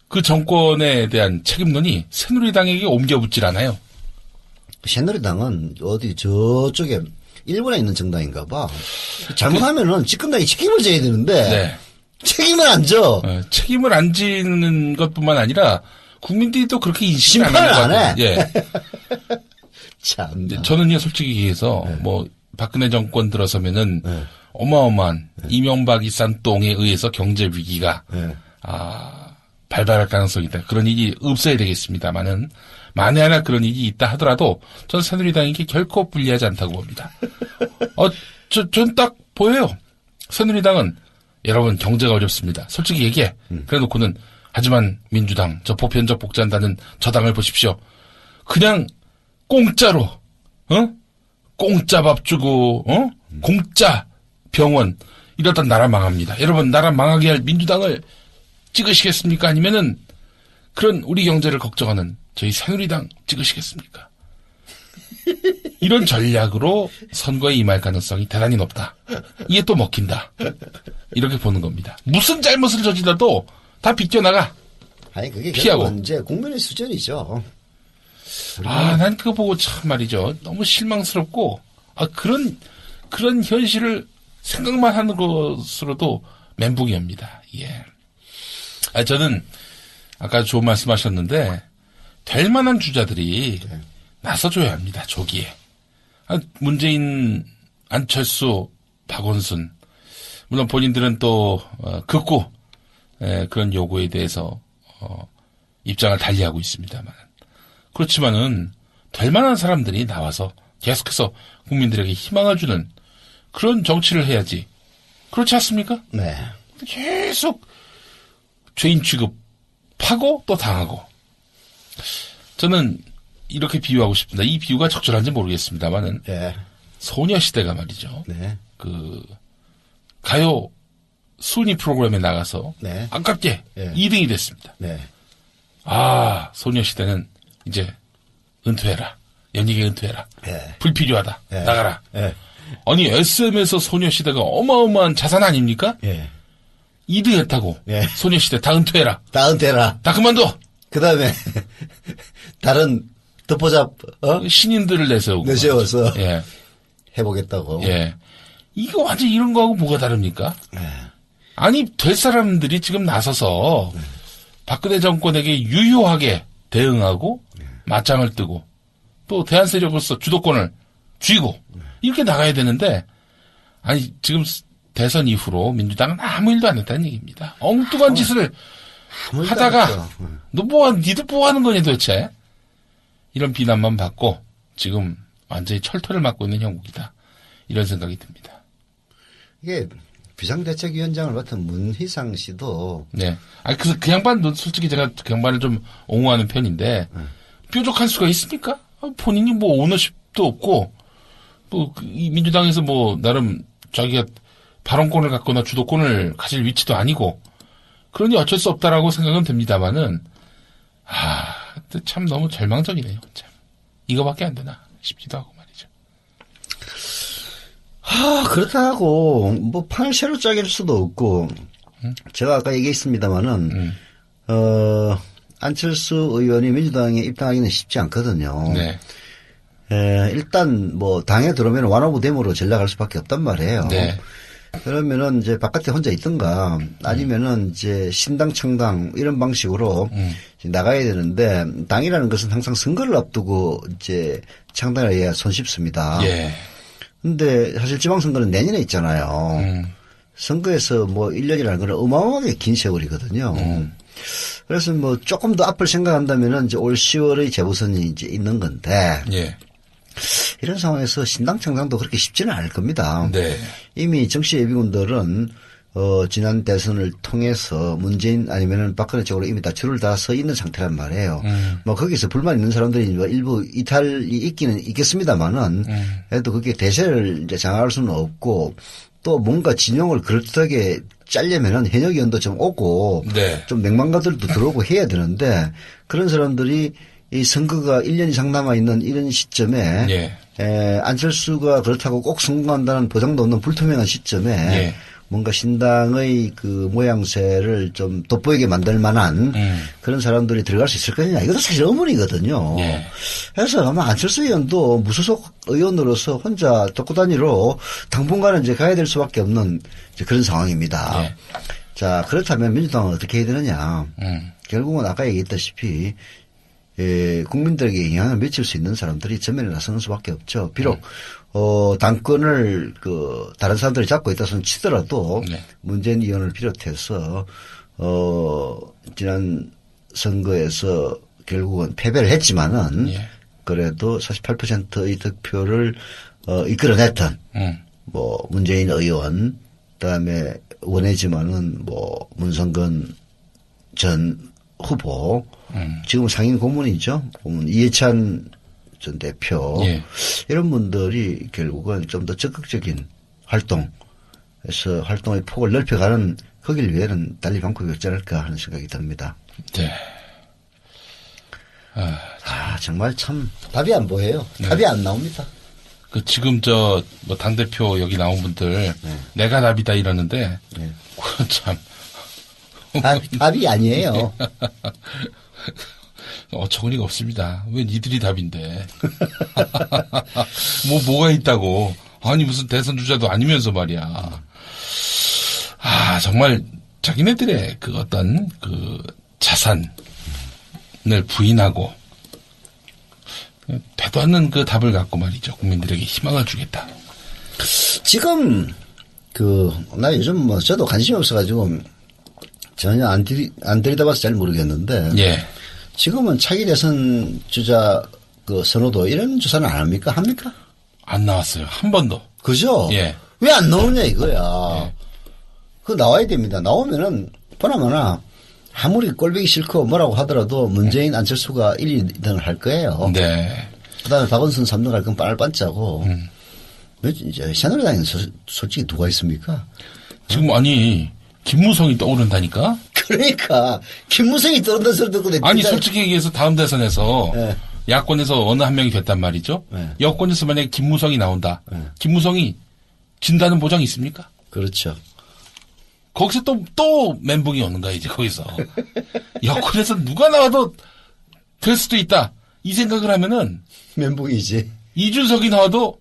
그 정권에 대한 책임론이 새누리당에게 옮겨붙질 않아요. 새누리당은 어디 저쪽에 일본에 있는 정당인가 봐. 잘못하면은 집권당이 책임을 져야 되는데 네. 책임을 안 져. 책임을 안 지는 것뿐만 아니라 국민들이 또 그렇게 인식을 안 하는 것 심판을 안 같아요. 해. 예. 참. 저는요, 솔직히 얘기해서, 뭐, 박근혜 정권 들어서면은, 어마어마한 이명박이 싼 똥에 의해서 경제 위기가, 발발할 가능성이 있다. 그런 일이 없어야 되겠습니다만은, 만에 하나 그런 일이 있다 하더라도, 전 새누리당에게 결코 불리하지 않다고 봅니다. 전 딱 보여요. 새누리당은, 여러분, 경제가 어렵습니다. 솔직히 얘기해. 그래 놓고는, 하지만 민주당, 저 보편적 복지한다는 저 당을 보십시오. 그냥, 공짜로, 공짜 밥 주고, 공짜 병원, 이러다 나라 망합니다. 여러분, 나라 망하게 할 민주당을 찍으시겠습니까? 아니면은, 그런 우리 경제를 걱정하는 저희 새누리당 찍으시겠습니까? 이런 전략으로 선거에 임할 가능성이 대단히 높다. 이게 또 먹힌다. 이렇게 보는 겁니다. 무슨 잘못을 저질러도 다 비껴나가. 아니, 그게 피하고. 이제 국민의 수준이죠. 난 그거 보고 참 말이죠. 너무 실망스럽고, 그런 현실을 생각만 하는 것으로도 멘붕이옵니다. 예. 저는, 아까 좋은 말씀 하셨는데, 될 만한 주자들이 나서줘야 합니다, 조기에. 문재인, 안철수, 박원순. 물론 본인들은 또, 극구, 그런 요구에 대해서, 입장을 달리하고 있습니다만. 그렇지만은 될 만한 사람들이 나와서 계속해서 국민들에게 희망을 주는 그런 정치를 해야지. 그렇지 않습니까? 네. 계속 죄인 취급하고 또 당하고. 저는 이렇게 비유하고 싶습니다. 이 비유가 적절한지 모르겠습니다만은 네. 소녀시대가 말이죠. 네. 그 가요 순위 프로그램에 나가서 네. 아깝게 네. 2등이 됐습니다. 네. 소녀시대는 이제 은퇴해라. 연예계 은퇴해라. 네. 불필요하다. 네. 나가라. 네. 아니 SM에서 소녀시대가 어마어마한 자산 아닙니까? 네. 2등 했다고. 네. 소녀시대 다 은퇴해라. 다음 대라. 다 그만둬. 그 다음에, 다른 덮어잡, 신인들을 내세우고. 내세워서 예. 해보겠다고. 예. 이거 완전 이런 거하고 뭐가 다릅니까? 네. 아니, 될 사람들이 지금 나서서 박근혜 정권에게 유효하게 대응하고 맞짱을 뜨고 또 대한 세력으로서 주도권을 쥐고 이렇게 나가야 되는데 아니 지금 대선 이후로 민주당은 아무 일도 안 했다는 얘기입니다. 엉뚱한 짓을 하다가 니들 뭐 하는 거니 도대체? 이런 비난만 받고 지금 완전히 철퇴를 맞고 있는 형국이다. 이런 생각이 듭니다. 이게 비상대책위원장을 맡은 문희상 씨도 네. 그 양반도 솔직히 제가 그 양반을 좀 옹호하는 편인데 뾰족할 수가 있습니까? 본인이 뭐 오너십도 없고 또 이 민주당에서 뭐 나름 자기가 발언권을 갖거나 주도권을 가질 위치도 아니고 그러니 어쩔 수 없다라고 생각은 듭니다만은 참 너무 절망적이네요. 참 이거밖에 안 되나 싶기도 하고 말이죠. 그렇다고 뭐 판을 새로 짜길 수도 없고 제가 아까 얘기했습니다마는 안철수 의원이 민주당에 입당하기는 쉽지 않거든요. 네. 일단 뭐 당에 들어오면 완오브 댐으로 전락할 수밖에 없단 말이에요. 네. 그러면은 이제 바깥에 혼자 있든가 아니면은 이제 신당 창당 이런 방식으로 나가야 되는데 당이라는 것은 항상 선거를 앞두고 이제 창당을 해야 손쉽습니다. 예. 근데 사실 지방선거는 내년에 있잖아요. 선거에서 뭐 1년이라는 건 어마어마하게 긴 세월이거든요. 그래서 뭐 조금 더 앞을 생각한다면은 이제 올 10월의 재보선이 이제 있는 건데. 예. 이런 상황에서 신당 창당도 그렇게 쉽지는 않을 겁니다. 네. 이미 정치 예비군들은 지난 대선을 통해서 문재인 아니면은 박근혜 쪽으로 이미 다 줄을 다 서 있는 상태란 말이에요. 뭐 거기서 불만 있는 사람들이 뭐 일부 이탈이 있기는 있겠습니다만은 그래도 그게 대세를 이제 장악할 수는 없고 또 뭔가 진영을 그럴듯하게 짜려면은 현역 의원도 좀 오고 네. 좀 맹망가들도 들어오고 해야 되는데 그런 사람들이 이 선거가 1년 이상 남아있는 이런 시점에 예. 안철수가 그렇다고 꼭 성공한다는 보장도 없는 불투명한 시점에 예. 뭔가 신당의 그 모양새를 좀 돋보이게 만들 만한 그런 사람들이 들어갈 수 있을 거냐. 이것도 사실 의문이거든요. 예. 그래서 아마 안철수 의원도 무소속 의원으로서 혼자 독고 단위로 당분간은 이제 가야 될 수밖에 없는 이제 그런 상황입니다. 예. 자, 그렇다면 민주당은 어떻게 해야 되느냐. 결국은 아까 얘기했다시피 국민들에게 영향을 미칠 수 있는 사람들이 전면에 나서는 수밖에 없죠. 비록 당권을 다른 사람들이 잡고 있다 손 치더라도 네. 문재인 의원을 비롯해서 지난 선거에서 결국은 패배를 했지만은 예. 그래도 48%의 득표를 이끌어냈던 뭐 문재인 의원 그다음에 원해지만은 뭐 문성근 전 후보 지금 상임 고문이죠. 고문 이해찬 전 대표 예. 이런 분들이 결국은 좀 더 적극적인 활동에서 활동의 폭을 넓혀가는 거길 위해는 달리 방법이 없지 않을까 하는 생각이 듭니다. 네. 정말 참 답이 안 보여요. 네. 답이 안 나옵니다. 지금 뭐 당대표 여기 나온 분들 내가 답이다 이러는데 네. 참 답이 아니에요. 어처구니가 없습니다. 왜 니들이 답인데. 뭐가 있다고. 아니, 무슨 대선 주자도 아니면서 말이야. 정말 자기네들의 어떤 자산을 부인하고 되도 않는 답을 갖고 말이죠. 국민들에게 희망을 주겠다. 지금 나 요즘 저도 관심이 없어가지고 전혀 안 들여다봐서 잘 모르겠는데. 예. 지금은 차기 대선 주자 선호도 이런 조사는 안 합니까? 합니까? 안 나왔어요. 한 번도. 그죠? 예. 왜 안 나오냐 이거야. 예. 그거 나와야 됩니다. 나오면은 보나마나 아무리 꼴보기 싫고 뭐라고 하더라도 문재인 안철수가 1, 2등을 할 거예요. 네. 그다음에 박원순 3등 할 건 빤빤짜고. 이제 새누리당에는 솔직히 누가 있습니까? 지금 아니 김무성이 떠오른다니까? 그러니까 김무성이 떠오른다는 소리 듣고 아니 솔직히 얘기해서 다음 대선에서 네. 야권에서 어느 한 명이 됐단 말이죠. 네. 여권에서 만약에 김무성이 나온다. 네. 김무성이 진다는 보장이 있습니까? 그렇죠. 거기서 또 멘붕이 오는 거야 이제 거기서. 여권에서 누가 나와도 될 수도 있다. 이 생각을 하면은 멘붕이지. 이준석이 나와도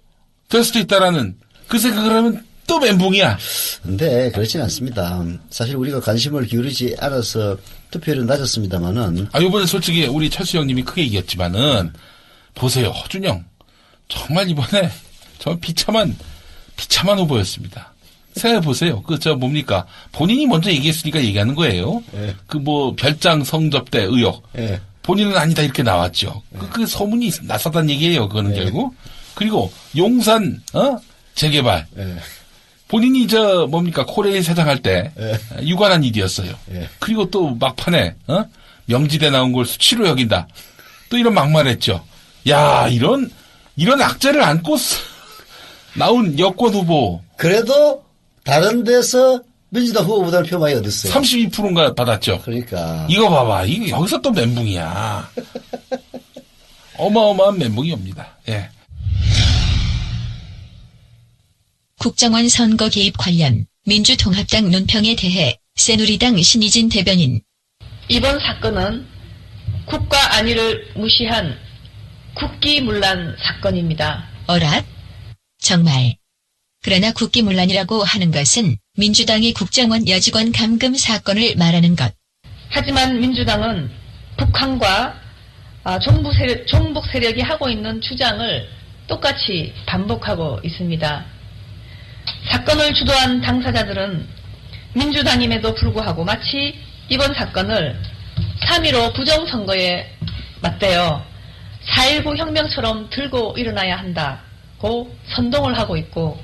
될 수도 있다라는 그 생각을 하면 또 멘붕이야. 근데 그렇지는 않습니다. 사실 우리가 관심을 기울이지 않아서 투표율은 낮았습니다만은. 요번에 솔직히 우리 철수 형님이 크게 이겼지만은 보세요. 허준영. 정말 이번에 정말 비참한 후보였습니다. 생각해 보세요. 뭡니까? 본인이 먼저 얘기했으니까 얘기하는 거예요. 네. 별장 성접대 의혹. 네. 본인은 아니다 이렇게 나왔죠. 그 소문이 나섰다는 얘기예요. 그거는 결국. 그리고 용산 재개발. 네. 본인이 코레일 사장할 때 유관한 일이었어요. 그리고 또 막판에 명지대 나온 걸 수치로 여긴다. 또 이런 막말했죠. 야 이런 악재를 안고 나온 여권 후보. 그래도 다른 데서 민주당 후보보다는 표 많이 얻었어요. 32%인가 받았죠. 그러니까. 이거 봐봐. 이거 여기서 또 멘붕이야. 어마어마한 멘붕이 옵니다. 예. 국정원 선거 개입 관련 민주통합당 논평에 대해 새누리당 신희진 대변인. 이번 사건은 국가 안위를 무시한 국기문란 사건입니다. 어라? 정말. 그러나 국기문란이라고 하는 것은 민주당이 국정원 여직원 감금 사건을 말하는 것. 하지만 민주당은 북한과 종북 세력이 하고 있는 주장을 똑같이 반복하고 있습니다. 사건을 주도한 당사자들은 민주당임에도 불구하고 마치 이번 사건을 3.15 부정선거에 맞대어 4.19 혁명처럼 들고 일어나야 한다고 선동을 하고 있고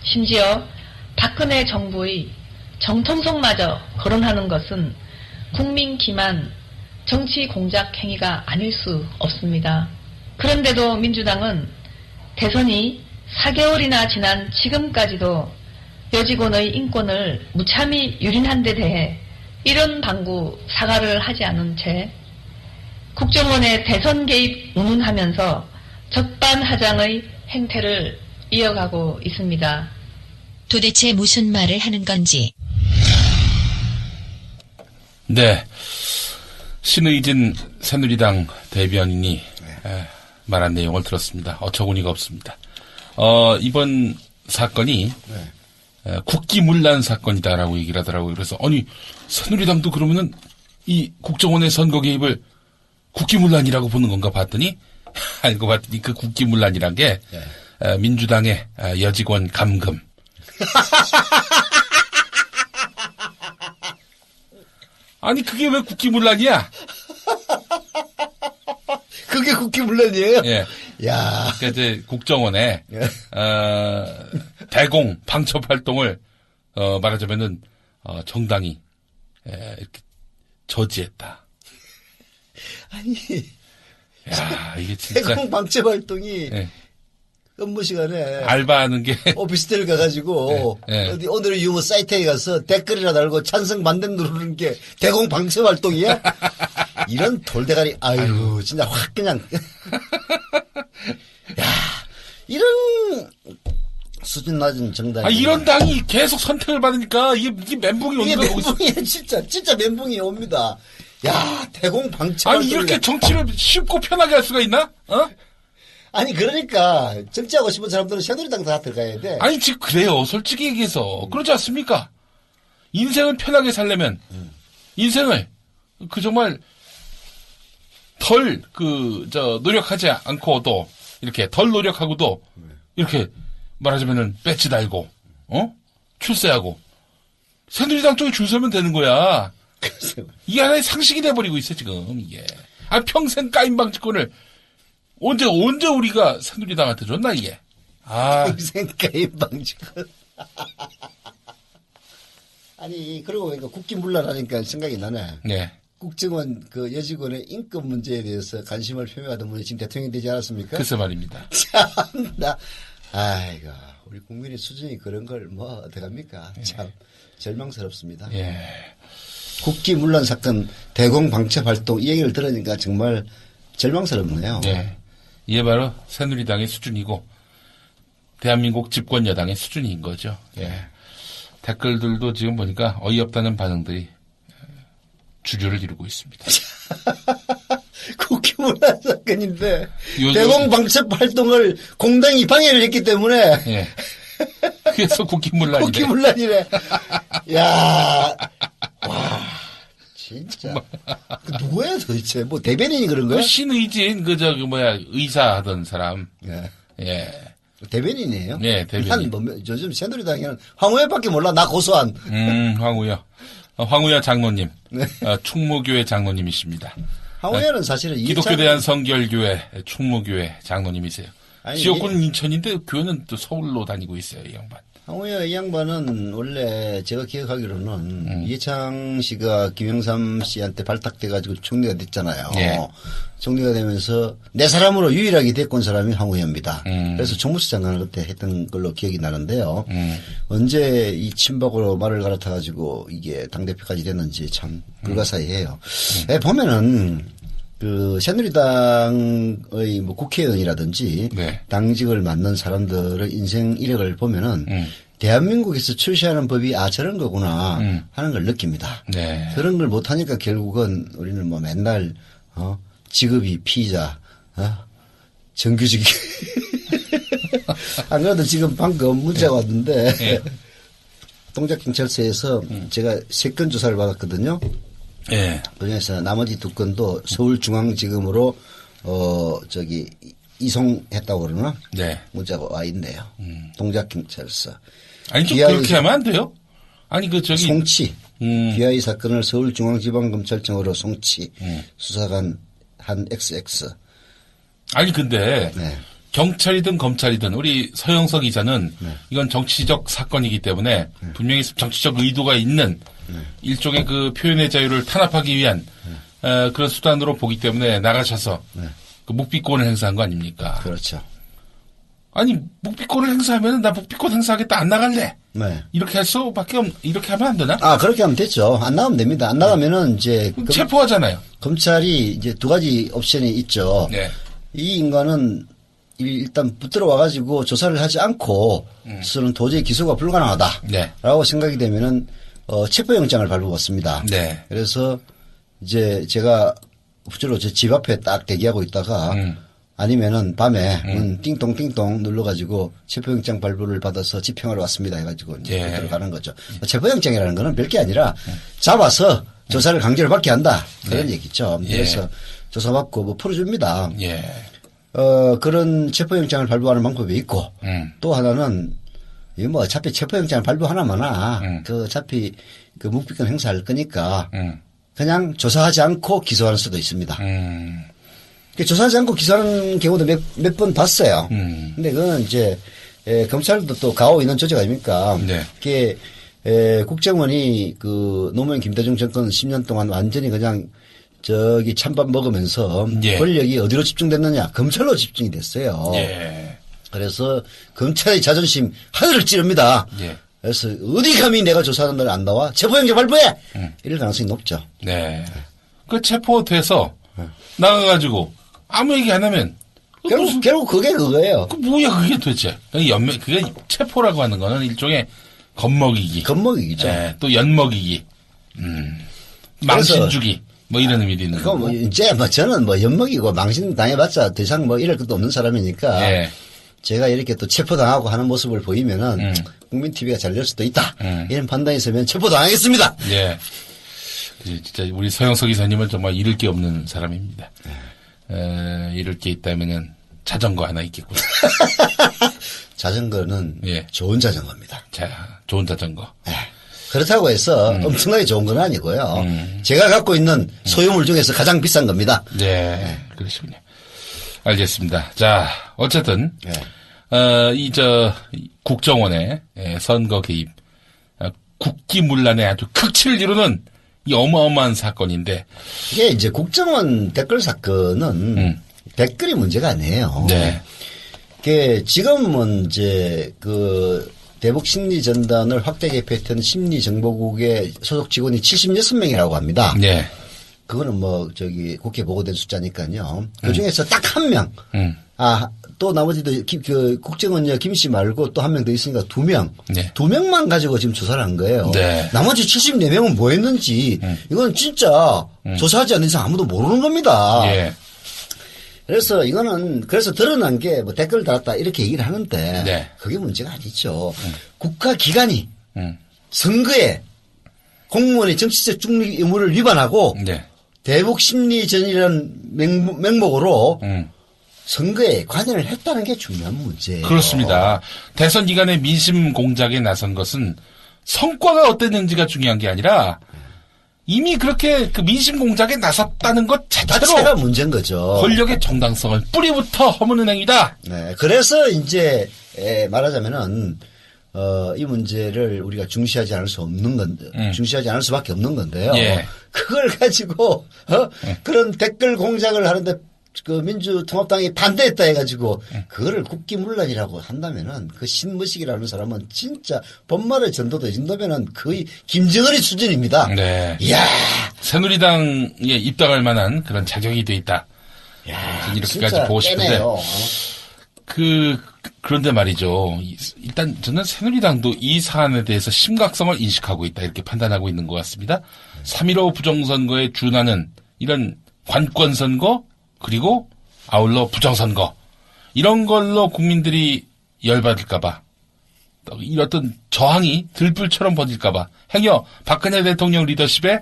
심지어 박근혜 정부의 정통성마저 거론하는 것은 국민 기만 정치 공작 행위가 아닐 수 없습니다. 그런데도 민주당은 대선이 4개월이나 지난 지금까지도 여직원의 인권을 무참히 유린한 데 대해 이런 방구 사과를 하지 않은 채 국정원의 대선 개입 운운하면서 적반하장의 행태를 이어가고 있습니다. 도대체 무슨 말을 하는 건지. 네. 신의진 새누리당 대변인이 말한 내용을 들었습니다. 어처구니가 없습니다. 이번 사건이 국기문란 사건이다라고 얘기를 하더라고요. 그래서 아니 새누리당도 그러면은 이 국정원의 선거 개입을 국기문란이라고 보는 건가 봤더니 알고 봤더니 그 국기문란이란 게 민주당의 여직원 감금. 아니 그게 왜 국기문란이야? 그게 국기문란이에요? 예. 야. 그러니까 이제 국정원에 대공 방첩 활동을 말하자면은 정당이 이렇게 저지했다. 아니. 야 이게 진짜 대공 방첩 활동이 예. 업무 시간에 알바하는 게 오피스텔 가가지고 예. 어디 오늘의 유머 사이트에 가서 댓글이나 달고 찬성 반대 누르는 게 대공 방첩 활동이야? 이런 돌대가리 아유 진짜 확 그냥 야 이런 수준 낮은 정당이 이런 당이 계속 선택을 받으니까 이게 멘붕이 이게 오는 거고 멘붕이 진짜 멘붕이 옵니다. 야 대공 방첩 아니 활동이다. 이렇게 정치를 쉽고 편하게 할 수가 있나? 아니 그러니까 정치하고 싶은 사람들은 새누리당 다 들어가야 돼. 아니 지금 그래요. 솔직히 얘기해서 그렇지 않습니까? 인생을 편하게 살려면 인생을 정말 덜 노력하지 않고도 이렇게 덜 노력하고도 이렇게 말하자면은 배지 달고 출세하고 새누리당 쪽에 줄 서면 되는 거야. 이게 하나의 상식이 돼버리고 있어 지금 이게. 평생 까임 방지권을 언제 우리가 새누리당한테 줬나 이게. 평생 게임 방지권. 아니 그러고 보니까 국기문란하니까 생각이 나네. 네. 국정원 그 여직원의 인권 문제에 대해서 관심을 표명하던 분이 지금 대통령이 되지 않았습니까? 글쎄 말입니다. 참나. 아이고 우리 국민의 수준이 그런 걸 뭐 어떡합니까? 참 절망스럽습니다. 예. 국기문란 사건 대공 방첩 활동 이 얘기를 들으니까 정말 절망스럽네요. 네. 이게 바로 새누리당의 수준이고 대한민국 집권 여당의 수준인 거죠. 예. 댓글들도 지금 보니까 어이없다는 반응들이 주류를 이루고 있습니다. 국기문란 사건인데 요즘- 대공 방첩 활동을 공당이 방해를 했기 때문에 예. 그래서 국기문란이네. 국기문란이래. 야, 와, 진짜. 그 누구야 도대체? 뭐 대변인이 그런 거야? 신의진 의사 하던 사람. 예. 예. 대변인이에요? 네, 대변인. 한 뭐, 요즘 새누리당에는 황우여밖에 몰라. 나 고소한. 황우여. 황우여 장로님. 네. 충무교회 장로님이십니다. 황우여는 사실은 기독교 대한성결교회 충무교회 장로님이세요. 아니, 지역구는 인천인데 교회는 또 서울로 다니고 있어요, 이 양반. 황우여 이 양반은 원래 제가 기억하기로는 이해창 씨가 김영삼 씨한테 발탁돼가지고 총리가 됐잖아요. 예. 총리가 되면서 내 사람으로 유일하게 데리고 온 사람이 황우여입니다. 음. 그래서 정무수 장관을 그때 했던 걸로 기억이 나는데요. 언제 이 친박으로 말을 갈아타가지고 이게 당대표까지 됐는지 참 불가사의해요. 보면은 그 새누리당의 뭐 국회의원이라든지 네. 당직을 맡는 사람들의 인생 이력을 보면은 대한민국에서 출시하는 법이 저런 거구나 하는 걸 느낍니다. 네. 그런 걸 못하니까 결국은 우리는 뭐 맨날 직업이 피의자 정규직 안 그래도 지금 방금 문자가 왔는데 네. 동작경찰서에서 제가 3건 조사를 받았거든요. 예. 그중에서 나머지 2건도 서울중앙지검으로 이송했다고 그러나 네. 문자가 와 있네요. 동작경찰서 아니, 좀 기아의 그렇게 하면 안 돼요? 아니, 송치 기아의 사건을 서울중앙지방검찰청으로 송치 수사관 한 XX. 아니, 근데 네. 경찰이든 검찰이든 우리 서영석 기자는 이건 정치적 사건이기 때문에 분명히 정치적 의도가 있는 일종의 그 표현의 자유를 탄압하기 위한 그런 수단으로 보기 때문에 나가셔서 그 묵비권을 행사한 거 아닙니까? 그렇죠. 아니 묵비권을 행사하면 나 묵비권 행사하겠다 안 나갈래. 네. 이렇게 할 수밖에 이렇게 하면 안 되나? 그렇게 하면 됐죠. 안 나가면 됩니다. 안 나가면은 이제 체포하잖아요. 검찰이 이제 2가지 옵션이 있죠. 네. 이 인간은 일단 붙들어 와가지고 조사를 하지 않고 스스로는 도저히 기소가 불가능하다. 네. 라고 생각이 되면은 체포영장을 발부받습니다. 네. 그래서 이제 제가 주로 제 집 앞에 딱 대기하고 있다가 아니면은 밤에 띵동띵동 눌러가지고 체포영장 발부를 받아서 집행하러 왔습니다 해가지고 이제 예. 들어가는 거죠. 체포영장이라는 거는 별게 아니라 잡아서 조사를 강제로 받게 한다 그런 얘기죠. 그래서 조사받고 뭐 풀어줍니다. 예. 그런 체포영장을 발부하는 방법이 있고 또 하나는 이 뭐 어차피 체포영장을 발부하나마나 그 어차피 그 묵비권 행사할 거니까 그냥 조사하지 않고 기소하는 수도 있습니다. 조사하지 않고 기소하는 경우도 몇 번 봤어요. 근데 그건 이제 검찰도 또 가오 있는 조직 아닙니까? 네. 그게 국정원이 그 노무현 김대중 정권 10년 동안 완전히 그냥 저기 찬밥 먹으면서 예. 권력이 어디로 집중됐느냐? 검찰로 집중이 됐어요. 예. 그래서 검찰의 자존심 하늘을 찌릅니다. 예. 그래서 어디 감히 내가 조사하는 날 안 나와? 체포영장 발부해! 이럴 가능성이 높죠. 네. 그 체포돼서 나가가지고 아무 얘기 안 하면 결국 그게 그거예요. 그 뭐야 그게 도대체? 그게 체포라고 하는 거는 일종의 겁먹이기. 겁먹이기죠. 네, 또 연먹이기. 망신 주기. 뭐 이런 의미도 있는 그거 거고. 뭐 이제 뭐 저는 뭐 연먹이고 망신 당해봤자 더 이상 뭐 이럴 것도 없는 사람이니까 예. 제가 이렇게 또 체포당하고 하는 모습을 보이면은 국민 TV가 잘 될 수도 있다. 이런 판단이 있으면 체포당하겠습니다. 예. 진짜 우리 서영석 기사님은 정말 잃을 게 없는 사람입니다. 잃을 게 있다면은 자전거 하나 있겠군요. 자전거는 예. 좋은 자전거입니다. 자, 좋은 자전거. 예. 그렇다고 해서 엄청나게 좋은 건 아니고요. 제가 갖고 있는 소유물 중에서 가장 비싼 겁니다. 네, 그러시군요. 알겠습니다. 자, 어쨌든 예. 국정원의 선거 개입, 국기문란에 아주 극치를 이루는 이 어마어마한 사건인데, 이게 이제 국정원 댓글 사건은 댓글이 문제가 아니에요. 네, 그 지금은 이제 그 대북 심리 전단을 확대 개폐했던 심리정보국의 소속 직원이 76명이라고 합니다. 네, 그거는 뭐 저기 국회 보고된 숫자니까요. 그 중에서 딱 한 명. 또 나머지도 그 국정원장 김 씨 말고 또 한 명 더 있으니까 2명. 네. 2명만 가지고 지금 조사를 한 거예요. 네. 나머지 74명은 뭐 했는지 이건 진짜 조사하지 않는 이상 아무도 모르는 겁니다. 예, 그래서 이거는 그래서 드러난 게 뭐 댓글 달았다 이렇게 얘기를 하는데 네. 그게 문제가 아니죠. 국가기관이 음. 선거에 공무원의 정치적 중립 의무를 위반하고 네, 대북 심리전이라는 명목으로 선거에 관여를 했다는 게 중요한 문제예요. 그렇습니다. 대선 기간에 민심 공작에 나선 것은 성과가 어땠는지가 중요한 게 아니라 이미 그렇게 그 민심 공작에 나섰다는 것 자체가 자체로 문제인 거죠. 권력의 정당성을 뿌리부터 허무는 행위다. 네. 그래서 이제 말하자면은 이 문제를 우리가 중시하지 않을 수 없는 건데, 중시하지 않을 수밖에 없는 건데요. 예. 그걸 가지고 그런 댓글 공작을 하는데 그 민주통합당이 반대했다 해가지고 그거를 국기문란이라고 한다면은 그 신무식이라는 사람은 진짜 법말의 전도도 이 정도면은 거의 김정은의 수준입니다. 네. 이야. 새누리당에 입당할 만한 그런 자격이 돼 있다. 야, 이렇게까지 진짜 보고 싶은데 깨네요. 그런데 말이죠. 일단 저는 새누리당도 이 사안에 대해서 심각성을 인식하고 있다 이렇게 판단하고 있는 것 같습니다. 3.15 부정선거에 준하는 이런 관권선거 그리고 아울러 부정선거 이런 걸로 국민들이 열받을까봐 이 어떤 저항이 들불처럼 번질까봐 행여 박근혜 대통령 리더십에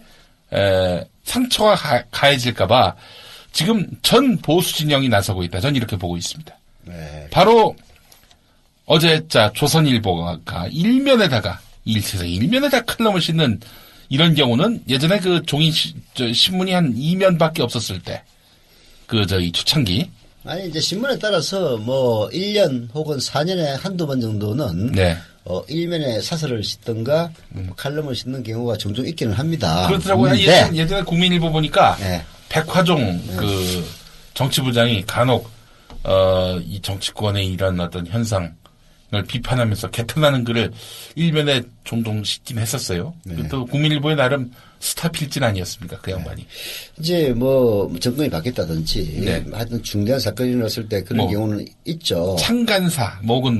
상처가 가해질까봐 지금 전 보수 진영이 나서고 있다. 전 이렇게 보고 있습니다. 네. 바로 어제 조선일보가 일면에다가 일면에다 칼럼을 싣는 이런 경우는 예전에 그 종이 신문이 한 2면밖에 없었을 때 이 초창기. 아니 이제 신문에 따라서 뭐 1년 혹은 4년에 한두 번 정도는 네. 일면에 사설을 싣던가 칼럼을 싣는 경우가 종종 있기는 합니다. 그렇더라고요. 예전에 국민일보 보니까 네. 백화종 그 정치부장이 간혹 이 정치권의 이런 어떤 현상을 비판하면서 개탄하는 글을 일면에 종종 싣긴 했었어요. 네. 또 국민일보의 나름 스타 필진 아니었습니까? 그 양반이. 이제 뭐 정권이 바뀌었다든지 네. 하여튼 중대한 사건이 일어났을 때 그런 경우는 있죠. 창간사, 혹은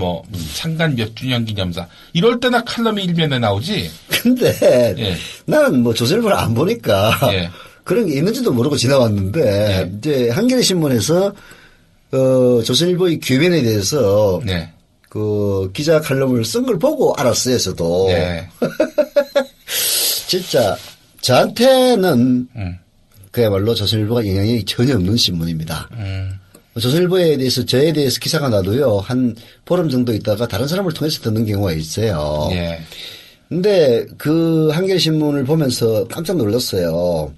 창간 몇 주년 기념사 이럴 때나 칼럼이 일면에 나오지. 근데 예. 나는 뭐 조선일보를 안 보니까 예. 그런 게 있는지도 모르고 지나왔는데 이제 한겨레 신문에서 조선일보의 궤변에 대해서 네. 그 기자 칼럼을 쓴 걸 보고 알았어요, 저도. 네. 진짜 저한테는 그야말로 조선일보가 영향력이 전혀 없는 신문입니다. 조선일보에 대해서 저에 대해서 기사가 나도요 한 보름 정도 있다가 다른 사람을 통해서 듣는 경우가 있어요. 예. 근데 그 한겨레신문을 보면서 깜짝 놀랐어요.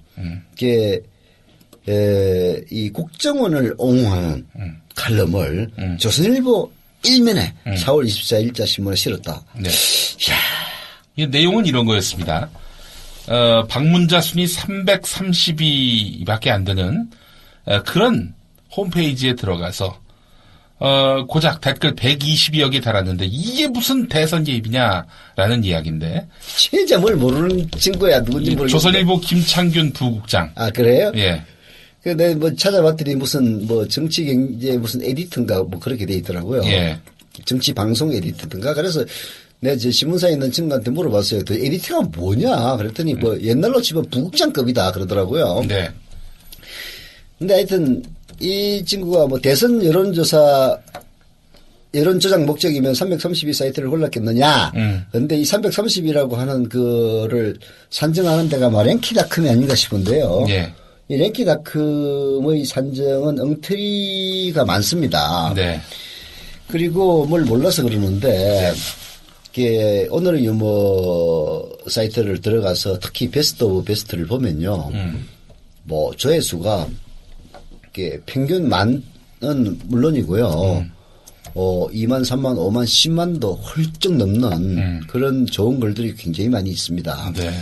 이게 이 국정원을 옹호하는 칼럼을 조선일보 일면에 4월 24일자 신문에 실었다. 네. 이 내용은 이런 거였습니다. 방문자 순위 332밖에 안 되는 그런 홈페이지에 들어가서 고작 댓글 120여 개 달았는데 이게 무슨 대선 개입이냐라는 이야기인데. 진짜 뭘 모르는 친구야 누군지 모르겠는데. 조선일보 김창균 부국장. 아 그래요? 예. 근데 뭐 찾아봤더니 무슨 뭐 정치 경제 무슨 에디터인가 뭐 그렇게 돼 있더라고요. 예. 정치 방송 에디터인가. 그래서 내가 저 신문사에 있는 친구한테 물어봤어요. 그 에디터가 뭐냐? 그랬더니 뭐 옛날로 치면 부국장급이다 그러더라고요. 네. 근데 하여튼 이 친구가 뭐 대선 여론조사 여론 조작 목적이면 332 사이트를 골랐겠느냐. 그런데 이 330이라고 하는 거를 산정하는 데가 뭐 랭키닷컴이 아닌가 싶은데요. 예. 이 랭키닷컴의 산정은 엉터리가 많습니다. 네. 그리고 뭘 몰라서 그러는데 이게 오늘의 유머 사이트를 들어가서 특히 베스트 오브 베스트를 보면요. 뭐 조회수가 이게 평균 만은 물론이고요. 2만, 3만, 5만, 10만도 훌쩍 넘는 그런 좋은 글들이 굉장히 많이 있습니다. 네.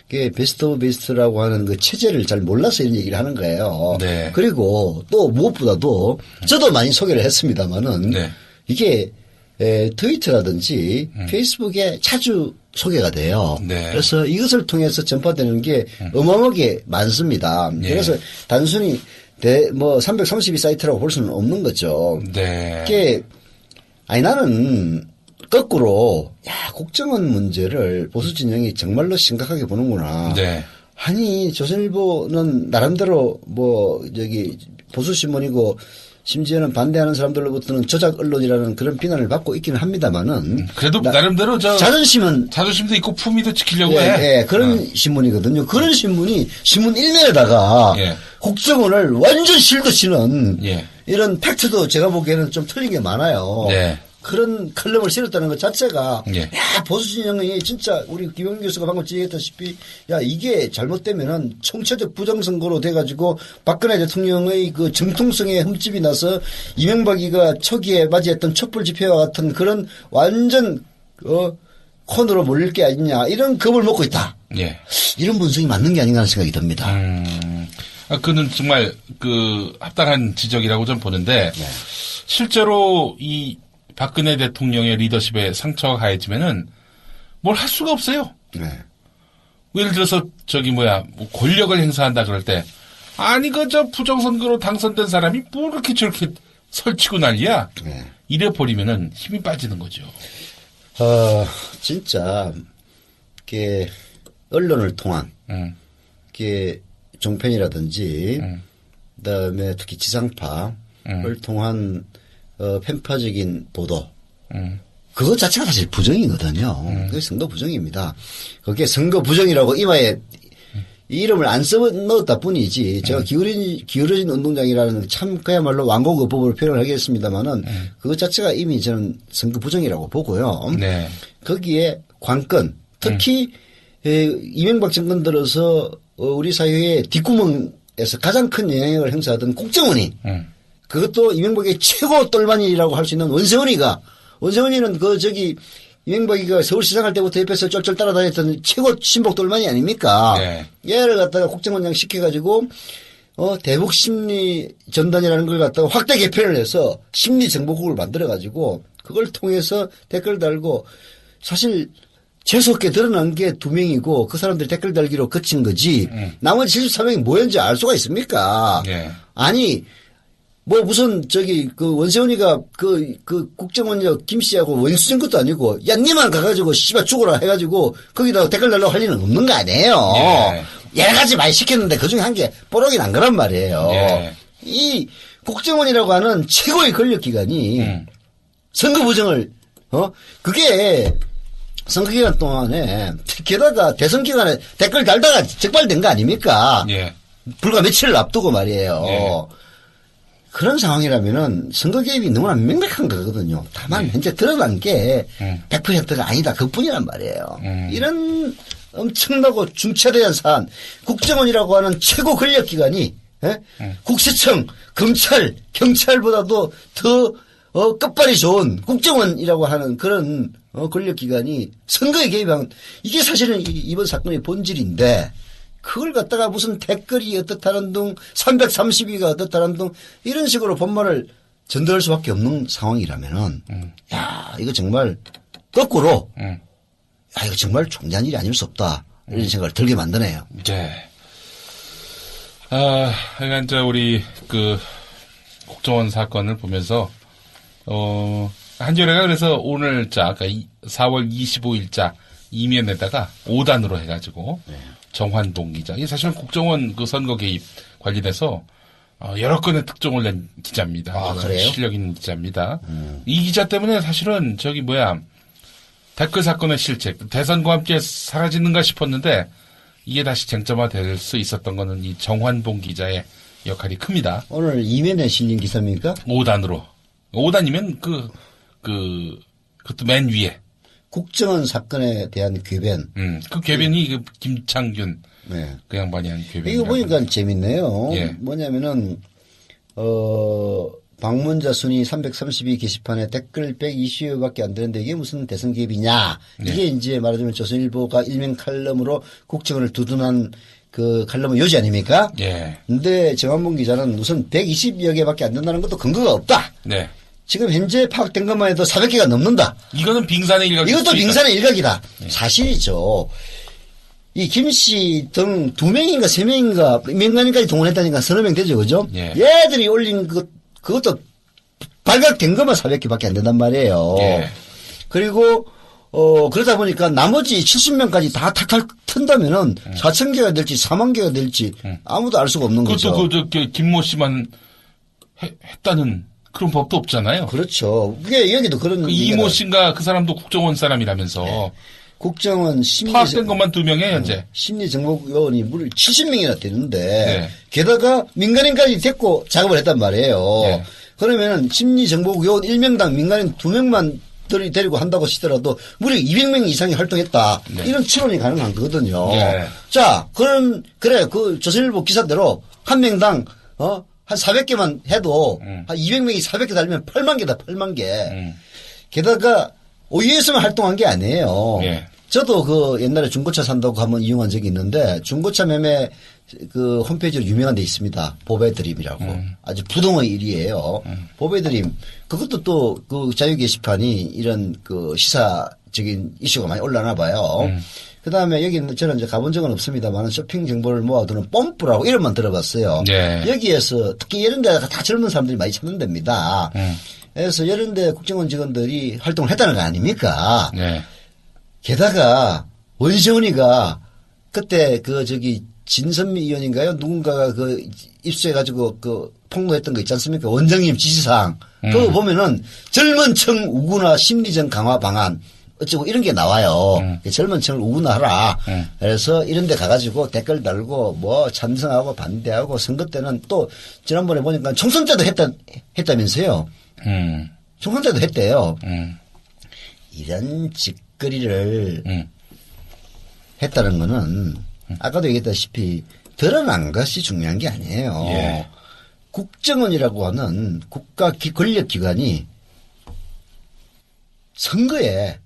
그게 베스트 오브 베스트라고 하는 그 체제를 잘 몰라서 이런 얘기를 하는 거예요. 네. 그리고 또 무엇보다도 저도 많이 소개를 했습니다만은 네. 이게 트위터라든지 페이스북에 자주 소개가 돼요. 네. 그래서 이것을 통해서 전파되는 게 어마어마하게 많습니다. 네. 그래서 단순히 332 사이트라고 볼 수는 없는 거죠. 네. 이게 아니 나는 거꾸로 국정원 문제를 보수 진영이 정말로 심각하게 보는구나. 네. 아니 조선일보는 나름대로 보수 신문이고 심지어는 반대하는 사람들로부터는 조작 언론이라는 그런 비난을 받고 있기는 합니다만은 그래도 나름대로 자존심도 있고 품위도 지키려고 해. 예, 그런 신문이거든요. 그런 신문이 신문 일면에다가 국정원을 완전 실드치는 이런 팩트도 제가 보기에는 좀 틀린 게 많아요. 네. 그런 칼럼을 실었다는 것 자체가 예. 야 보수 진영이 진짜 우리 김영 교수가 방금 지적했다시피 야 이게 잘못되면은 총체적 부정선거로 돼가지고 박근혜 대통령의 그 정통성에 흠집이 나서 이명박이가 초기에 맞이했던 촛불 집회와 같은 그런 완전 코너로 몰릴 게 아니냐 이런 겁을 먹고 있다. 예. 이런 분석이 맞는 게 아닌가 하는 생각이 듭니다. 그는 정말 합당한 지적이라고 좀 보는데 실제로 이 박근혜 대통령의 리더십에 상처가 가해지면은 뭘 할 수가 없어요. 네. 예를 들어서 뭐 권력을 행사한다 그럴 때 아니 저 부정선거로 당선된 사람이 뭐 그렇게 저렇게 설치고 난리야. 네. 이래 버리면은 힘이 빠지는 거죠. 진짜 이게 언론을 통한 이게 종편이라든지 그다음에 특히 지상파를 통한 편파적인 보도. 그것 자체가 사실 부정이거든요. 그게 선거 부정입니다. 그게 선거 부정이라고 이마에 이름을 안 써 넣었다 뿐이지 제가 기울어진 운동장이라는 참 그야말로 완곡어법으로 표현을 하겠습니다만은 그것 자체가 이미 저는 선거 부정이라고 보고요. 네. 거기에 관건 특히 이명박 정권 들어서 우리 사회의 뒷구멍에서 가장 큰 영향력을 행사하던 국정원이 그것도 이명박의 최고 똘마니라고 할 수 있는 원세훈이는 이명박이가 서울시장 할 때부터 옆에서 쫄쫄 따라다녔던 최고 친복 똘마니 아닙니까? 네. 얘를 갖다가 국정원장 시켜가지고 대북 심리 전단이라는 걸 갖다가 확대 개편을 해서 심리 정보국을 만들어가지고 그걸 통해서 댓글 달고 사실 재수없게 드러난 게 2명이고 그 사람들이 댓글 달기로 그친 거지 나머지 74명이 뭐였는지 알 수가 있습니까? 네. 아니 무슨 원세훈이가 국정원장 김 씨하고 원수된 것도 아니고 야 니만 가가지고 씨발 죽어라 해가지고 거기다가 댓글 달라고 할 일은 없는 거 아니에요. 예. 여러 가지 많이 시켰는데 그중에 한 게 뽀록이 난 거란 말이에요. 예. 이 국정원이라고 하는 최고의 권력기관이 선거 부정을 그게 선거기간 동안에 게다가 대선기간에 댓글 달다가 적발된 거 아닙니까? 예. 불과 며칠을 앞두고 말이에요. 예. 그런 상황이라면은 선거 개입이 너무나 명백한 거거든요. 다만 현재 드러난 게 100%가 아니다. 그뿐이란 말이에요. 이런 엄청나고 중차대한 사안, 국정원이라고 하는 최고 권력기관이 국세청, 검찰, 경찰보다도 더 끝발이 좋은 국정원이라고 하는 그런 권력기관이 선거에 개입한 이게 사실은 이번 사건의 본질인데 그걸 갖다가 무슨 댓글이 어떻다는 등 330위가 어떻다는 등 이런 식으로 본말을 전달할 수밖에 없는 상황이라면은 야 이거 정말 거꾸로 야 이거 정말 중대한 일이 아닐 수 없다 이런 생각을 들게 만드네요. 네. 그러니까 우리 그 국정원 사건을 보면서 한겨레가 그래서 오늘자 그러니까 4월 25일자 이면에다가 5단으로 해가지고 정환동 기자. 이게 사실은 국정원 그 선거 개입 관련해서 여러 건의 특종을 낸 기자입니다. 아, 그래요? 실력 있는 기자입니다. 이 기자 때문에 사실은 댓글 사건의 실체, 대선과 함께 사라지는가 싶었는데 이게 다시 쟁점화될 수 있었던 거는 이 정환봉 기자의 역할이 큽니다. 오늘 이면에 실린 기사입니까? 5단으로. 5단이면 그것도 맨 위에. 국정원 사건에 대한 궤변. 그 궤변이 그 김창균. 네. 그 양반이 한 궤변. 이거 보니까 재밌네요. 예. 뭐냐면은, 방문자 순위 332 게시판에 댓글 120여밖에 안 되는데 이게 무슨 대선 개입이냐. 이게 이제 말하자면 조선일보가 일면 칼럼으로 국정원을 두둔한 그 칼럼의 요지 아닙니까? 예. 근데 정한봉 기자는 우선 120여 개밖에 안 된다는 것도 근거가 없다. 네. 지금 현재 파악된 것만 해도 400개가 넘는다. 이거는 빙산의 일각. 이것도 빙산의 일각이다. 사실이죠. 이 김씨 등 2명인가 3명인가 민간인까지 동원했다니까 서너 명 되죠. 그죠? 예. 얘들이 올린 그것도 발각된 것만 400개밖에 안 된단 말이에요. 예. 그리고 그러다 보니까 나머지 70명까지 다 탁탁 튼다면은 4,000개가 될지 4만 개가 될지 아무도 알 수가 없는 거죠. 그것도 김모 씨만 했다는 그런 법도 없잖아요. 그렇죠. 그게 여기도 그런. 그 이모 씨인가 그 사람도 국정원 사람이라면서. 네. 국정원 파악된 것만 2명에 현재. 심리정보요원이 무려 70명이나 되는데 네. 게다가 민간인까지 데리고 작업을 했단 말이에요. 네. 그러면 심리정보요원 1명당 민간인 2명만 데리고 한다고 치더라도 무려 200명 이상이 활동했다. 네. 이런 추론이 가능한 거거든요. 네. 자, 그래 그 조선일보 기사대로 한 명당 한 400개만 해도 한 200명이 400개 달면 8만 개다. 8만 개. 게다가 OU에서만 활동한 게 아니에요. 예. 저도 그 옛날에 중고차 산다고 한번 이용한 적이 있는데 중고차 매매 그 홈페이지로 유명한 데 있습니다. 보배드림이라고. 아주 부동의 일이에요. 보배드림. 그것도 또 그 자유 게시판이 이런 그 시사적인 이슈가 많이 올라나 봐요. 그 다음에 여기는 저는 이제 가본 적은 없습니다만 쇼핑 정보를 모아두는 뽐뿌라고 이름만 들어봤어요. 네. 여기에서 특히 이런 데가 다 젊은 사람들이 많이 찾는 데입니다. 그래서 이런 데 국정원 직원들이 활동을 했다는 거 아닙니까? 네. 게다가 원시훈이가 그때 진선미 의원인가요? 누군가가 입수해가지고 폭로했던 거 있지 않습니까? 원장님 지시사항. 그거 보면은 젊은 층 우군화 심리전 강화 방안 어쩌고 이런 게 나와요. 젊은 층을 우군화하라. 그래서 이런 데 가가지고 댓글 달고 뭐 찬성하고 반대하고 선거 때는 또 지난번에 보니까 총선 때도 했다면서요. 총선 때도 했대요. 이런 짓거리를 했다는 거는 아까도 얘기했다시피 드러난 것이 중요한 게 아니에요. 예. 국정원이라고 하는 국가 권력기관이 선거에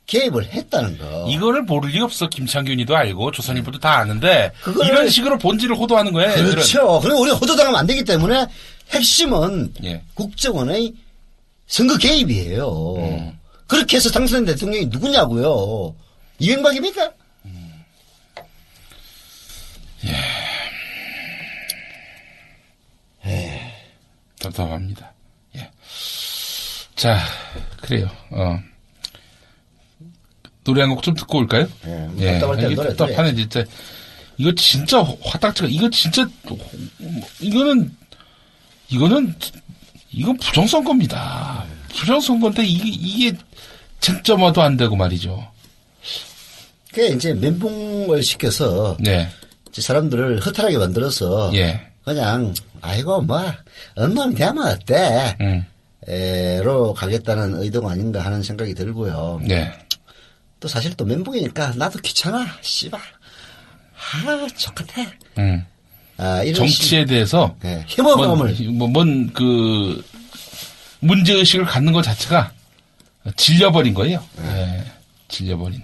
개입을 했다는 거. 이거를 모를 리 없어. 김창균이도 알고 조선일보도 다 아는데 그거를 이런 식으로 본질을 호도하는 거예요. 그렇죠. 그리고 우리가 호도당하면 안 되기 때문에 핵심은 예. 국정원의 선거 개입이에요. 그렇게 해서 당선된 대통령이 누구냐고요. 이명박입니까? 답답합니다. 예. 자, 그래요. 노래 한 곡 좀 듣고 올까요? 예. 답답할 때 노래 답답하네, 진짜. 이거 진짜 화딱지가, 이거는 이건 부정선거입니다. 부정선거인데 이게 쟁점화도 안 되고 말이죠. 그게 이제 멘붕을 시켜서 네. 사람들을 허탈하게 만들어서 예. 그냥 아이고 뭐 언론이 되면 어때? 로 가겠다는 의도가 아닌가 하는 생각이 들고요. 네. 또 사실 또 멘붕이니까 나도 귀찮아. 씨발. 좋겠다. 이런 정치에 대해서 네, 혐오감을 문제의식을 갖는 것 자체가 질려버린 거예요. 네. 질려버린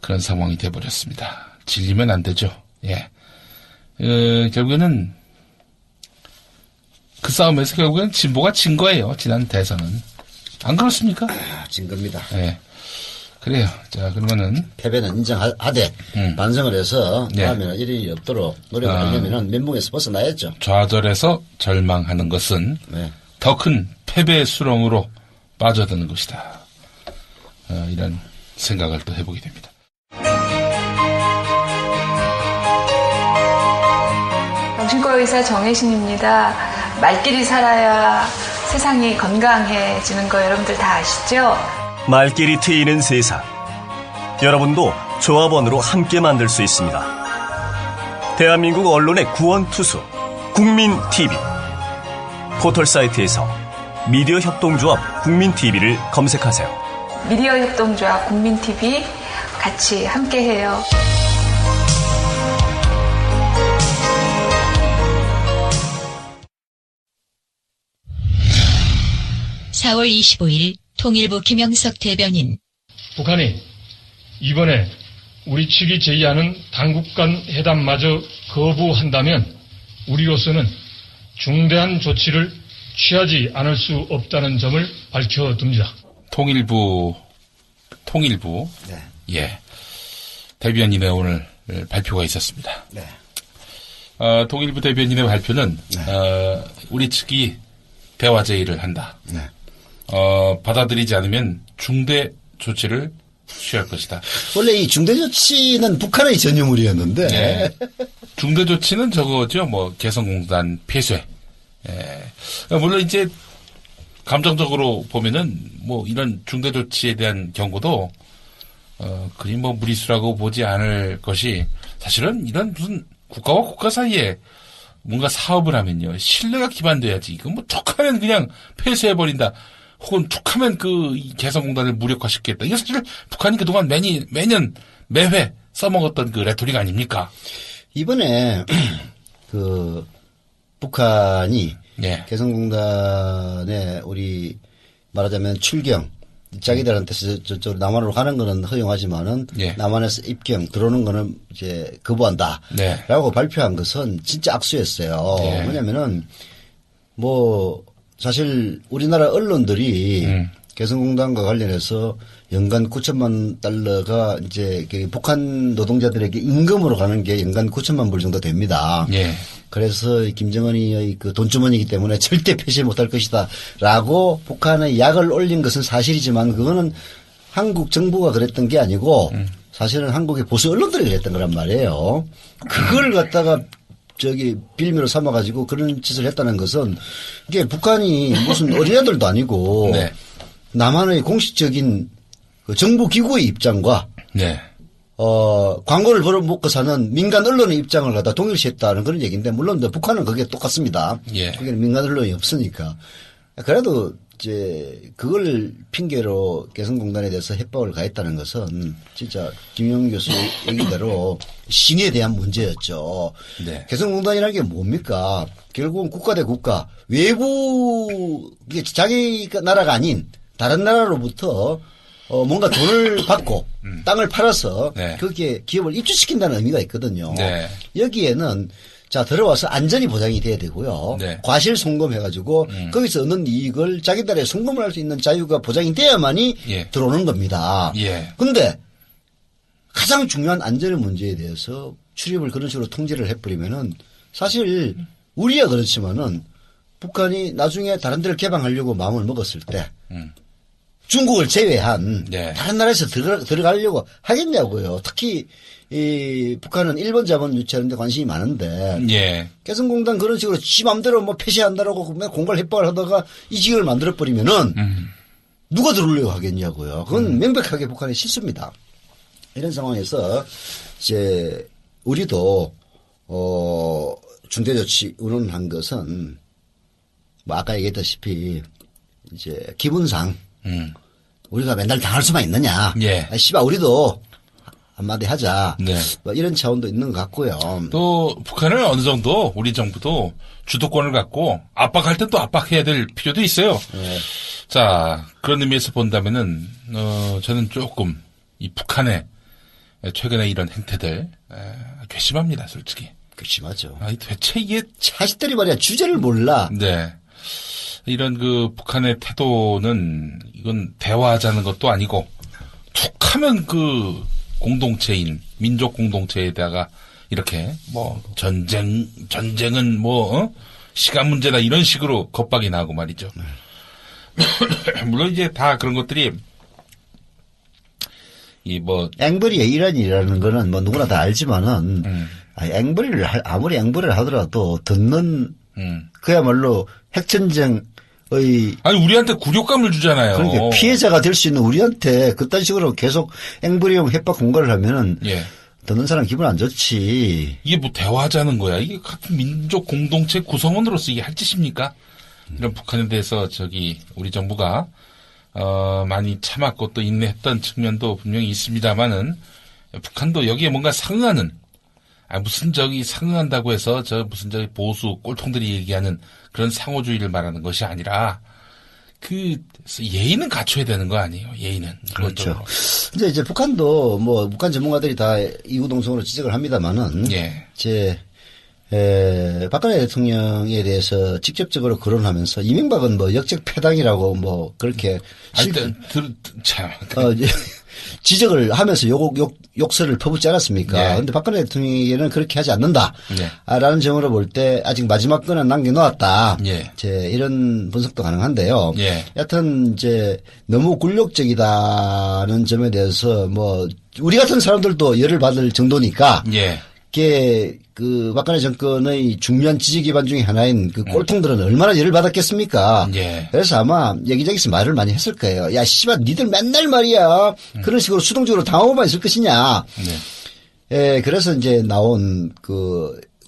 그런 상황이 돼버렸습니다. 질리면 안 되죠. 예. 결국에는 그 싸움에서 결국엔 진보가 진 거예요. 지난 대선은. 안 그렇습니까? 진 겁니다. 예. 그래요. 자, 그러면은. 패배는 인정하되 반성을 해서 네. 다음에는 이런 일이 없도록 노력을 하려면 멘붕에서 벗어나야죠. 좌절해서 절망하는 것은 네. 더 큰 패배의 수렁으로 빠져드는 것이다. 이런 생각을 또 해보게 됩니다. 정신과 의사 정혜신입니다. 말끼리 살아야 세상이 건강해지는 거 여러분들 다 아시죠? 말끼리 트이는 세상. 여러분도 조합원으로 함께 만들 수 있습니다. 대한민국 언론의 구원투수 국민TV. 포털사이트에서 미디어 협동조합 국민TV를 검색하세요. 미디어 협동조합 국민TV 같이 함께해요. 4월 25일 통일부 김영석 대변인. 북한이 이번에 우리 측이 제의하는 당국 간 회담마저 거부한다면 우리로서는 중대한 조치를 취하지 않을 수 없다는 점을 밝혀둡니다. 통일부. 네. 예. 대변인의 오늘 발표가 있었습니다. 네. 통일부 대변인의 발표는, 우리 측이 대화 제의를 한다. 네. 받아들이지 않으면 중대 조치를 취할 것이다. 원래 이 중대 조치는 북한의 전유물이었는데. 네. 중대 조치는 저거죠. 개성공단 폐쇄. 예. 물론 이제 감정적으로 보면은 이런 중대 조치에 대한 경고도 그리 무리수라고 보지 않을 것이, 사실은 이런 무슨 국가와 국가 사이에 뭔가 사업을 하면요, 신뢰가 기반돼야지. 이거 툭하면 그냥 폐쇄해버린다. 혹은 툭하면 이 개성공단을 무력화시키겠다. 이게 사실 북한이 그동안 매년 매회 써먹었던 그 레토릭 아닙니까? 이번에 북한이 예. 개성공단에 우리 말하자면 출경, 자기들한테서 저쪽 남한으로 가는 거는 허용하지만은 예. 남한에서 입경 들어오는 거는 이제 거부한다. 네. 라고 발표한 것은 진짜 악수였어요. 예. 왜냐면은 사실 우리나라 언론들이 개성공단과 관련해서 연간 9천만 달러가 이제 북한 노동자들에게 임금으로 가는 게 연간 9천만 불 정도 됩니다. 예. 그래서 김정은이의 돈주머니이기 때문에 절대 폐쇄 못할 것이다 라고 북한의 약을 올린 것은 사실이지만, 그거는 한국 정부가 그랬던 게 아니고 사실은 한국의 보수 언론들이 그랬던 거란 말이에요. 그걸 갖다가 빌미로 삼아가지고 그런 짓을 했다는 것은, 이게 북한이 무슨 어린애들도 아니고 네. 남한의 공식적인 정부 기구의 입장과 네. 광고를 벌어먹고 사는 민간 언론의 입장을 갖다 동일시했다는 그런 얘기인데, 물론 북한은 그게 똑같습니다. 예. 거기는 민간 언론이 없으니까. 그래도 이제 그걸 핑계로 개성공단에 대해서 협박을 가했다는 것은 진짜 김영 교수 얘기대로 신에 대한 문제였죠. 네. 개성공단이라는 게 뭡니까? 결국은 국가 대 국가, 외부, 자기 나라가 아닌 다른 나라로부터 뭔가 돈을 받고 땅을 팔아서 네. 거기에 기업을 입주시킨다는 의미가 있거든요. 네. 여기에는 들어와서 안전이 보장이 돼야 되고요. 네. 과실 송금해가지고 거기서 얻는 이익을 자기들의 송금을 할 수 있는 자유가 보장이 돼야만이 예. 들어오는 겁니다. 예. 근데 가장 중요한 안전의 문제에 대해서 출입을 그런 식으로 통제를 해버리면은, 사실 우리야 그렇지만은 북한이 나중에 다른 데를 개방하려고 마음을 먹었을 때 중국을 제외한 네. 다른 나라에서 들어가려고 하겠냐고요. 특히 이 북한은 일본 자본 유치하는데 관심이 많은데 예. 개성공단 그런 식으로 지 맘대로 뭐 폐쇄한다라고 공갈 협박을 하다가 이 지경을 만들어 버리면은 누가 들어오려고 하겠냐고요. 그건 명백하게 북한의 실수입니다. 이런 상황에서 이제 우리도 중대조치 운운한 것은 뭐 아까 얘기했다시피 이제 기분상 우리가 맨날 당할 수만 있느냐. 예. 씨발 우리도 한마디 하자. 네. 뭐 이런 차원도 있는 것 같고요. 또 북한을 어느 정도 우리 정부도 주도권을 갖고 압박할 때 또 압박해야 될 필요도 있어요. 네. 자, 그런 의미에서 본다면은 저는 조금 이 북한의 최근에 이런 행태들 괘씸합니다, 솔직히. 괘씸하죠. 아니 대체 이게 자식들이 말이야 주제를 몰라. 네. 이런 그 북한의 태도는 이건 대화하자는 것도 아니고 툭하면 그 공동체인 민족 공동체에다가 이렇게 뭐 전쟁은 뭐 시간 문제다 이런 식으로 겁박이 나고 말이죠. 물론 이제 다 그런 것들이 이 뭐 앵벌이 이란이라는 거는 뭐 누구나 다 알지만은 아무리 앵벌을 하더라도 듣는 그야말로 핵전쟁의 아니 우리한테 굴욕감을 주잖아요. 그러니까 피해자가 될 수 있는 우리한테 그딴 식으로 계속 앵벌이용 협박 공갈을 하면은 예. 듣는 사람 기분 안 좋지. 이게 뭐 대화하자는 거야. 이게 같은 민족 공동체 구성원으로서 이게 할 짓입니까? 이런 북한에 대해서 우리 정부가 많이 참았고 또 인내했던 측면도 분명히 있습니다만은 북한도 여기에 뭔가 상응하는 무슨 상응한다고 해서 무슨 보수 꼴통들이 얘기하는 그런 상호주의를 말하는 것이 아니라 예의는 갖춰야 되는 거 아니에요. 예의는. 그렇죠. 근데 이제 북한도 뭐 북한 전문가들이 다 이구동성으로 지적을 합니다만은 예. 박근혜 대통령에 대해서 직접적으로 거론하면서 이명박은 뭐 역적 패당이라고 뭐 그렇게 지적을 하면서 욕설을 퍼붓지 않았습니까? 네. 그런데 박근혜 대통령에게는 그렇게 하지 않는다. 네. 라는 점으로 볼 때 아직 마지막 건은 남겨놓았다. 예. 이런 분석도 가능한데요. 예. 여하튼 이제 너무 굴욕적이다는 점에 대해서 뭐 우리 같은 사람들도 열을 받을 정도니까. 예. 박근혜 정권의 중요한 지지 기반 중에 하나인 그 꼴통들은 얼마나 열을 받았겠습니까? 예. 그래서 아마 여기저기서 말을 많이 했을 거예요. 야, 씨발, 니들 맨날 말이야. 그런 식으로 수동적으로 당하고만 있을 것이냐. 네. 그래서 이제 나온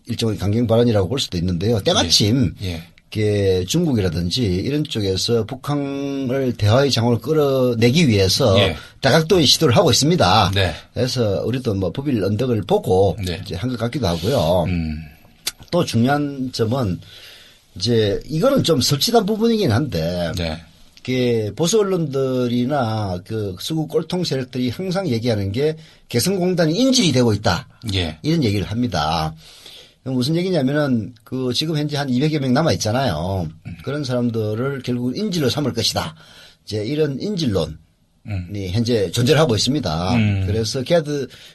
일종의 강경 발언이라고 볼 수도 있는데요. 때마침 중국이라든지 이런 쪽에서 북한을 대화의 장으로 끌어내기 위해서 다각도의 시도를 하고 있습니다. 네. 그래서 우리도 뭐 법일 언덕을 보고 이제 한 것 같기도 하고요. 또 중요한 점은 이제 이거는 좀 설치단 부분이긴 한데 보수 언론들이나 수구 꼴통 세력들이 항상 얘기하는 게 개성공단이 인질이 되고 있다. 이런 얘기를 합니다. 무슨 얘기냐면은 지금 현재 한 200여 명 남아 있잖아요. 그런 사람들을 결국 인질로 삼을 것이다. 이제 이런 인질론이 현재 존재를 하고 있습니다. 그래서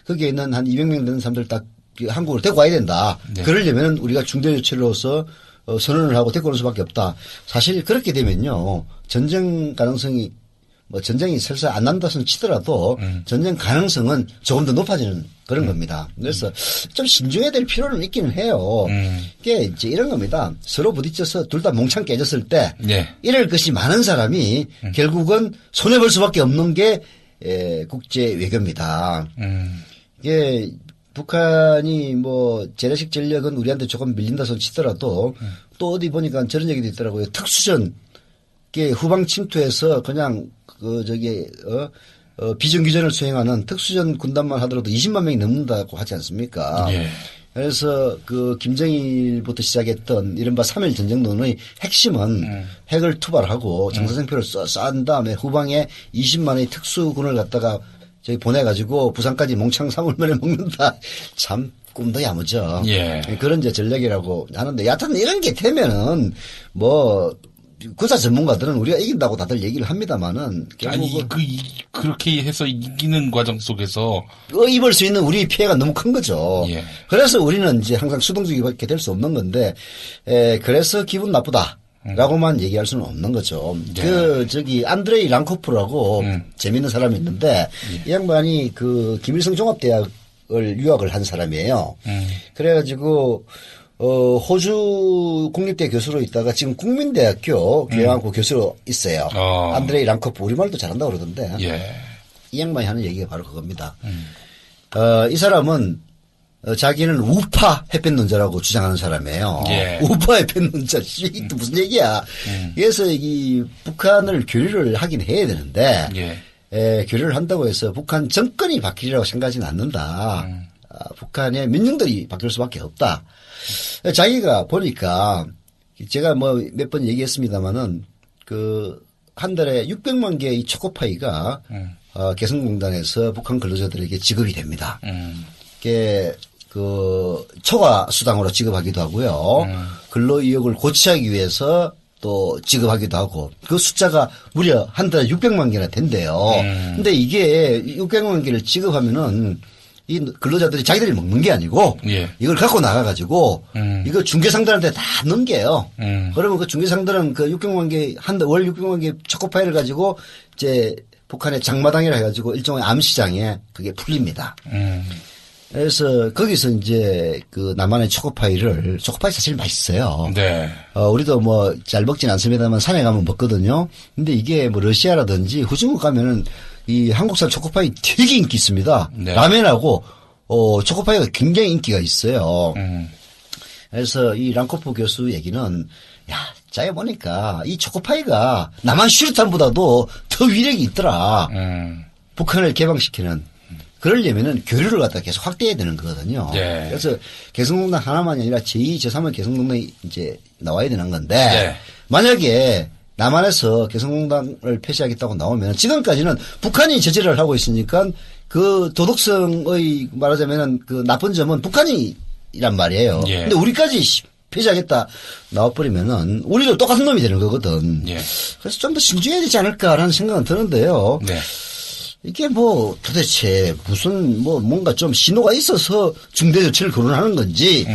거기에 있는 한 200명 되는 사람들 딱 한국으로 데리고 와야 된다. 그러려면 우리가 중대조치로서 선언을 하고 데리고 오는 수밖에 없다. 사실 그렇게 되면요. 전쟁 가능성이 전쟁이 설사 안 난다선 치더라도 전쟁 가능성은 조금 더 높아지는 그런 겁니다. 그래서 좀 신중해야 될 필요는 있기는 해요. 이게 이제 이런 겁니다. 서로 부딪혀서 둘 다 몽창 깨졌을 때 이럴 것이 많은 사람이 결국은 손해볼 수밖에 없는 게 국제 외교입니다. 이게 북한이 재래식 전력은 우리한테 조금 밀린다 손 치더라도 또 어디 보니까 저런 얘기도 있더라고요. 특수전 후방 침투해서 그냥 비정규전을 수행하는 특수전 군단만 하더라도 20만 명이 넘는다고 하지 않습니까? 그래서 김정일부터 시작했던 이른바 3.1 전쟁론의 핵심은 핵을 투발하고 장사생표를 싼 다음에 후방에 20만의 특수군을 갖다가 보내가지고 부산까지 몽창 3월 만에 먹는다. 참 꿈도 야무져. 그런 이제 전략이라고 하는데 여하튼 이런 게 되면은 군사 전문가들은 우리가 이긴다고 다들 얘기를 합니다만은 그렇게 해서 이기는 과정 속에서 입을 수 있는 우리 피해가 너무 큰 거죠. 그래서 우리는 이제 항상 수동적이밖에 될 수 없는 건데 그래서 기분 나쁘다라고만 얘기할 수는 없는 거죠. 안드레이 랑코프라고 재밌는 사람이 있는데 이 양반이 김일성 종합대학 유학을 한 사람이에요. 그래가지고 호주 국립대 교수로 있다가 지금 국민대학교 교양학부 교수로 있어요. 안드레이 랑코프 우리말도 잘한다고 그러던데. 예. 이 양반이 하는 얘기가 바로 그겁니다. 이 사람은 자기는 우파 햇볕논자라고 주장하는 사람이에요. 예. 우파 햇볕논자, 또 무슨 얘기야. 그래서 이 북한을 교류를 하긴 해야 되는데, 교류를 한다고 해서 북한 정권이 바뀌리라고 생각하지는 않는다. 북한의 민중들이 바뀔 수밖에 없다. 자기가 보니까 제가 뭐 몇 번 얘기했습니다마는 한 달에 600만 개의 초코파이가 개성공단에서 북한 근로자들에게 지급이 됩니다. 이게 초과 수당으로 지급하기도 하고요. 근로 이역을 고취하기 위해서 또 지급하기도 하고 그 숫자가 무려 한 달에 600만 개나 된대요. 근데 이게 600만 개를 지급하면은 이 근로자들이 자기들이 먹는 게 아니고 이걸 갖고 나가가지고 이거 중개상들한테 다 넘겨요. 그러면 그 중개상들은 그 600만 개 월 600만 개 초코파이를 가지고 이제 북한의 장마당이라 해가지고 일종의 암시장에 그게 풀립니다. 그래서 거기서 이제 남한의 초코파이 사실 맛있어요. 네. 우리도 뭐 잘 먹진 않습니다만 산에 가면 먹거든요. 근데 이게 뭐 러시아라든지 후중국 가면은 이 한국산 초코파이 되게 인기 있습니다. 네. 라면하고 초코파이가 굉장히 인기가 있어요. 그래서 이 랑코프 교수 얘기는 자기 보니까 이 초코파이가 남한 슈리탄보다도 더 위력이 있더라. 북한을 개방시키는. 그러려면은 교류를 갖다 계속 확대해야 되는 거거든요. 네. 그래서 개성공단 하나만이 아니라 제2, 제3의 개성공단이 이제 나와야 되는 건데 만약에 남한에서 개성공단을 폐지하겠다고 나오면 지금까지는 북한이 제재를 하고 있으니까 그 도덕성의 말하자면은 나쁜 점은 북한이란 말이에요. 근데 우리까지 폐지하겠다 나와버리면은 우리도 똑같은 놈이 되는 거거든. 그래서 좀 더 신중해야 되지 않을까라는 생각은 드는데요. 이게 뭐 도대체 무슨 뭔가 좀 신호가 있어서 중대조치를 거론하는 건지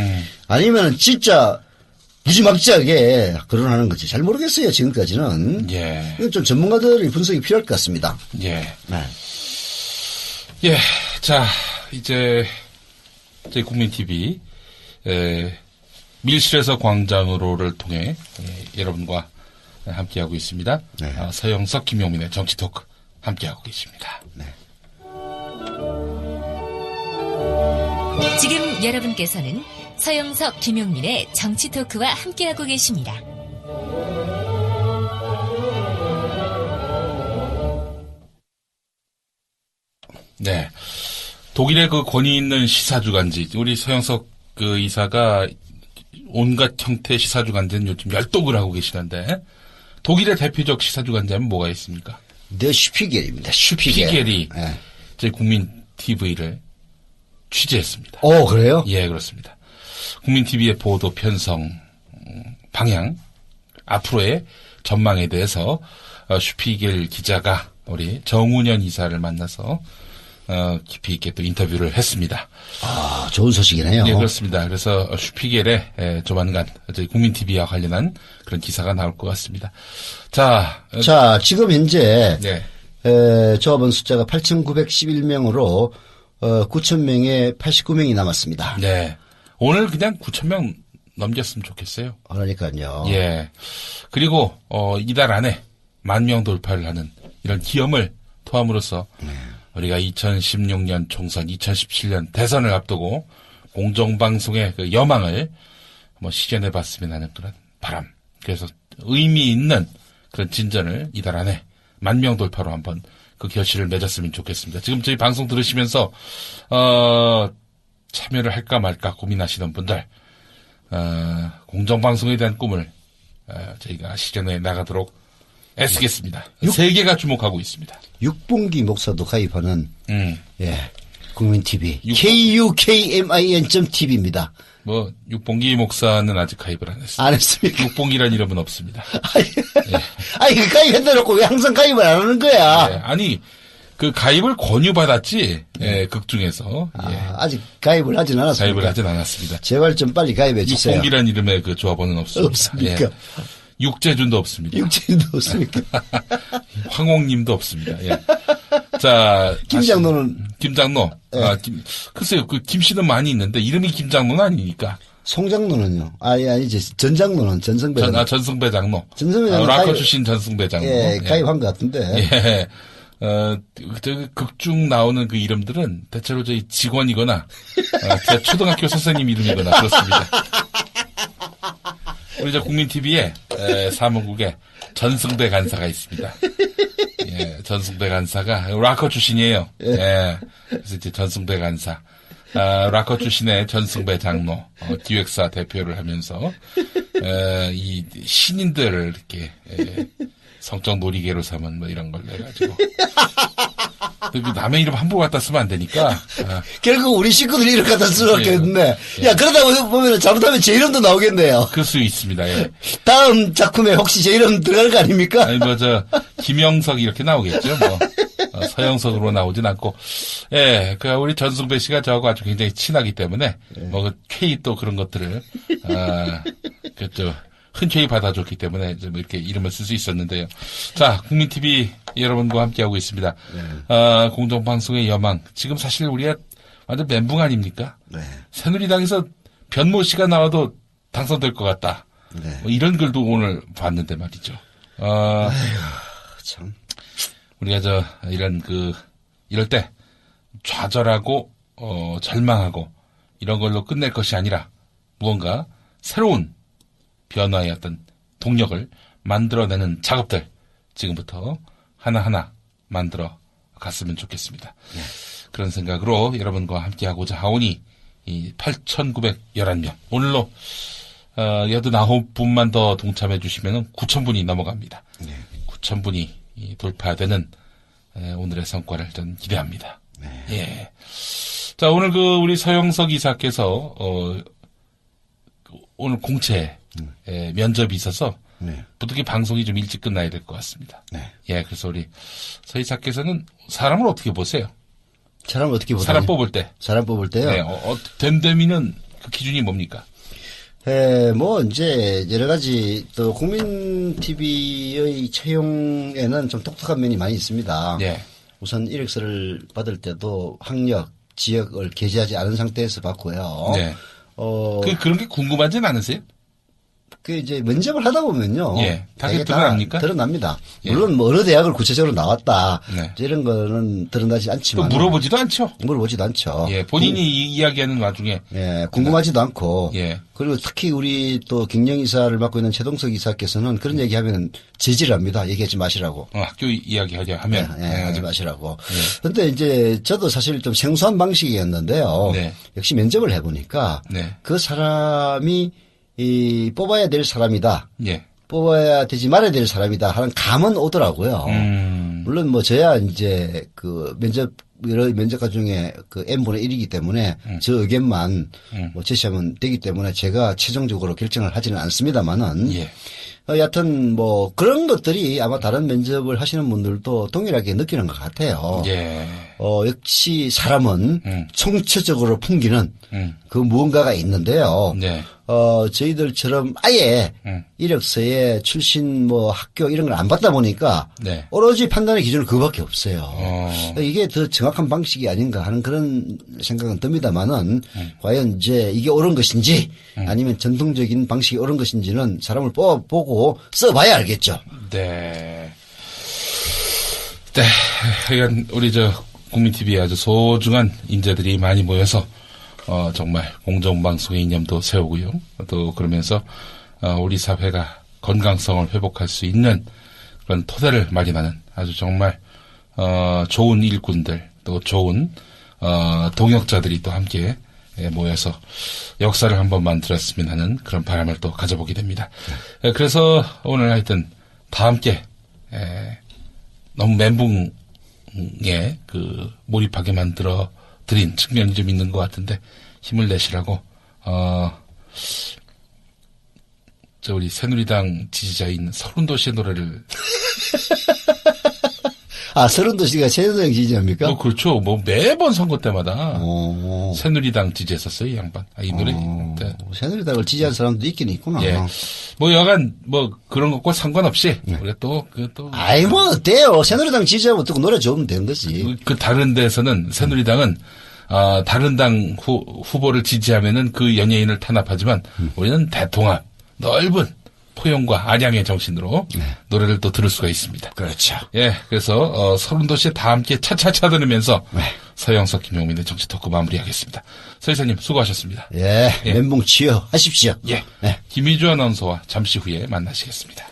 아니면 진짜 무지막지하게 거론하는 건지 잘 모르겠어요. 지금까지는. 이건 좀 전문가들의 분석이 필요할 것 같습니다. 자 이제 저희 국민TV 밀실에서 광장으로를 통해 여러분과 함께하고 있습니다. 서영석, 김용민의 정치토크 함께하고 계십니다. 지금 여러분께서는 서영석, 김용민의 정치토크와 함께하고 계십니다. 네. 독일의 권위 있는 시사주간지, 우리 서영석 이사가 온갖 형태의 시사주간지는 요즘 열독을 하고 계시는데, 독일의 대표적 시사주간지 하면 뭐가 있습니까? 더 슈피겔입니다. 슈피겔이 저희 국민 TV를 취재했습니다. 그래요? 예, 그렇습니다. 국민 TV의 보도 편성, 방향, 앞으로의 전망에 대해서 슈피겔 기자가 우리 정운현 이사를 만나서 깊이 있게 또 인터뷰를 했습니다. 좋은 소식이네요. 네, 그렇습니다. 그래서 슈피겔에 조만간 저희 국민 TV와 관련한 그런 기사가 나올 것 같습니다. 자, 지금 현재 조합원 숫자가 8,911명으로 9,000명에 89명이 남았습니다. 네. 오늘 그냥 9,000명 넘겼으면 좋겠어요. 그러니까요. 그리고 이달 안에 10,000명 돌파를 하는 이런 기염을 토함으로써 우리가 2016년 총선, 2017년 대선을 앞두고 공정방송의 그 여망을 한번 실현해봤으면 하는 그런 바람. 그래서 의미 있는 그런 진전을 이달 안에 10,000명 돌파로 한번 그 결실을 맺었으면 좋겠습니다. 지금 저희 방송 들으시면서 참여를 할까 말까 고민하시는 분들 공정방송에 대한 꿈을 저희가 실현해 나가도록 애쓰겠습니다. 세계가 주목하고 있습니다. 육봉기 목사도 가입하는 국민TV KUKMIN.tv입니다. 육봉기 목사는 아직 가입을 안 했습니다. 안 했습니까? 육봉기란 이름은 없습니다. 가입했다놓고 왜 항상 가입을 안 하는 거야? 그 가입을 권유받았지, 극 중에서. 아직 가입을 하진 않았습니다. 가입을 하진 않았습니다. 제발 좀 빨리 가입해 주세요. 육봉기란 이름의 그 조합원은 없습니다. 없습니까? 육재준도 없습니다. 육재준도 없습니까? 황홍님도 없습니다. 자. 김장로는. 김장로. 네. 글쎄요, 김 씨는 많이 있는데, 이름이 김장로는 아니니까. 송장로는요? 아니지. 전장로는 전승배. 전승배 장로. 전승배 장로. 락커 출신 전승배 장로. 예, 가입한 것 같은데. 예. 극중 나오는 그 이름들은 대체로 저희 직원이거나, 제 초등학교 선생님 이름이거나 그렇습니다. 우리 저 국민TV에, 사무국에 전승배 간사가 있습니다. 예, 전승배 간사가 락커 출신이에요. 예. 그래서 이제 전승배 간사. 락커 출신의 전승배 장로, 기획사 대표를 하면서, 이 신인들을 이렇게, 성적 놀이개로 삼은 뭐 이런 걸 내가지고. 남의 이름 함부로 갖다 쓰면 안 되니까. 결국 우리 식구들이 이름 갖다 쓰겠네. 예. 야, 그러다 보면 잘못하면 제 이름도 나오겠네요. 그럴 수 있습니다, 예. 다음 작품에 혹시 제 이름 들어갈 거 아닙니까? 아니, 김영석 이렇게 나오겠죠, 뭐. 서영석으로 나오진 않고. 예, 우리 전승배 씨가 저하고 아주 굉장히 친하기 때문에, K 또 그런 것들을, 흔쾌히 받아줬기 때문에 좀 이렇게 이름을 쓸 수 있었는데요. 자, 국민TV 여러분과 함께하고 있습니다. 공정방송의 여망. 지금 사실 우리가 완전 멘붕 아닙니까? 네. 새누리당에서 변모 씨가 나와도 당선될 것 같다. 네. 뭐 이런 글도 오늘 봤는데 말이죠. 아휴, 참. 우리가 이럴 때 좌절하고, 절망하고 이런 걸로 끝낼 것이 아니라 무언가 새로운 변화의 어떤 동력을 만들어내는 작업들 지금부터 하나하나 만들어 갔으면 좋겠습니다. 네. 그런 생각으로 여러분과 함께하고자 하오니 이 8,911명 오늘로 89분만 더 동참해 주시면 9,000분이 넘어갑니다. 네. 9,000분이 돌파되는 오늘의 성과를 전 기대합니다. 네. 예. 자, 오늘 우리 서영석 이사께서 오늘 공채 면접이 있어서 네. 부득이 방송이 좀 일찍 끝나야 될 것 같습니다. 네. 예, 그래서 우리 서 이사께서는 사람을 어떻게 보세요? 사람을 어떻게 보세요? 사람 뽑을 때. 사람 뽑을 때요? 네, 됨됨이는 그 기준이 뭡니까? 이제 여러 가지 또 국민TV의 채용에는 좀 독특한 면이 많이 있습니다. 네. 우선 이력서를 받을 때도 학력, 지역을 게재하지 않은 상태에서 받고요. 네. 그런 게 궁금하진 않으세요? 이제 면접을 하다 보면요. 예. 다 드러납니까? 드러납니다. 예. 물론 어느 대학을 구체적으로 나왔다. 네. 이런 거는 드러나지 않지만. 또 물어보지도 않죠. 물어보지도 않죠. 예. 본인이 이야기하는 와중에. 예. 궁금하지도 않고. 예. 그리고 특히 우리 또 경영이사를 맡고 있는 최동석 이사께서는 그런 얘기하면 제지를 합니다. 얘기하지 마시라고. 학교 이야기하자 하면. 예. 하지 마시라고. 그런데 이제 저도 사실 좀 생소한 방식이었는데요. 네. 역시 면접을 해보니까. 네. 그 사람이 뽑아야 될 사람이다. 예. 뽑아야 되지 말아야 될 사람이다 하는 감은 오더라고요. 물론 저야 이제 여러 면접가 중에 N분의 1이기 때문에 저 의견만 제시하면 되기 때문에 제가 최종적으로 결정을 하지는 않습니다만은. 예. 여하튼 그런 것들이 아마 다른 면접을 하시는 분들도 동일하게 느끼는 것 같아요. 예. 역시 사람은 총체적으로 풍기는 그 무언가가 있는데요. 네. 저희들처럼 아예 이력서에 출신 학교 이런 걸 안 받다 보니까 네. 오로지 판단의 기준은 그거밖에 없어요. 이게 더 정확한 방식이 아닌가 하는 그런 생각은 듭니다만은 과연 이제 이게 옳은 것인지 아니면 전통적인 방식이 옳은 것인지는 사람을 뽑아보고 써봐야 알겠죠. 네. 네. 하여간 우리 국민TV에 아주 소중한 인재들이 많이 모여서 정말 공정방송의 이념도 세우고요. 또 그러면서 우리 사회가 건강성을 회복할 수 있는 그런 토대를 마련하는 아주 정말 좋은 일꾼들 또 좋은 동역자들이 또 함께 모여서 역사를 한번 만들었으면 하는 그런 바람을 또 가져보게 됩니다. 그래서 오늘 하여튼 다 함께 너무 멘붕에 몰입하게 만들어 드린 측면이 좀 있는 것 같은데 힘을 내시라고 우리 새누리당 지지자인 서른도 씨의 노래를 서른도 씨가 새누리당 지지합니까? 뭐 그렇죠. 뭐 매번 선거 때마다 오. 새누리당 지지했었어요, 이 양반. 이 노래. 네. 새누리당을 지지한 사람도 있긴 있구나. 예. 뭐 여간 뭐 그런 것과 상관없이 우리가 또 아이 뭐 어때요? 새누리당 지지하면 어떻고 노래 좋으면 된 거지. 그 다른 데서는 새누리당은 다른 당 후보를 지지하면은 그 연예인을 탄압하지만 우리는 대통합, 넓은 포용과 안양의 정신으로 노래를 또 들을 수가 있습니다. 그렇죠. 예, 그래서 서른도시에 다 함께 차차차 들으면서 네. 서영석, 김용민의 정치 토크 마무리하겠습니다. 서 이사님 수고하셨습니다. 예, 멘붕 치유 하십시오. 예, 네. 김희주 아나운서와 잠시 후에 만나시겠습니다.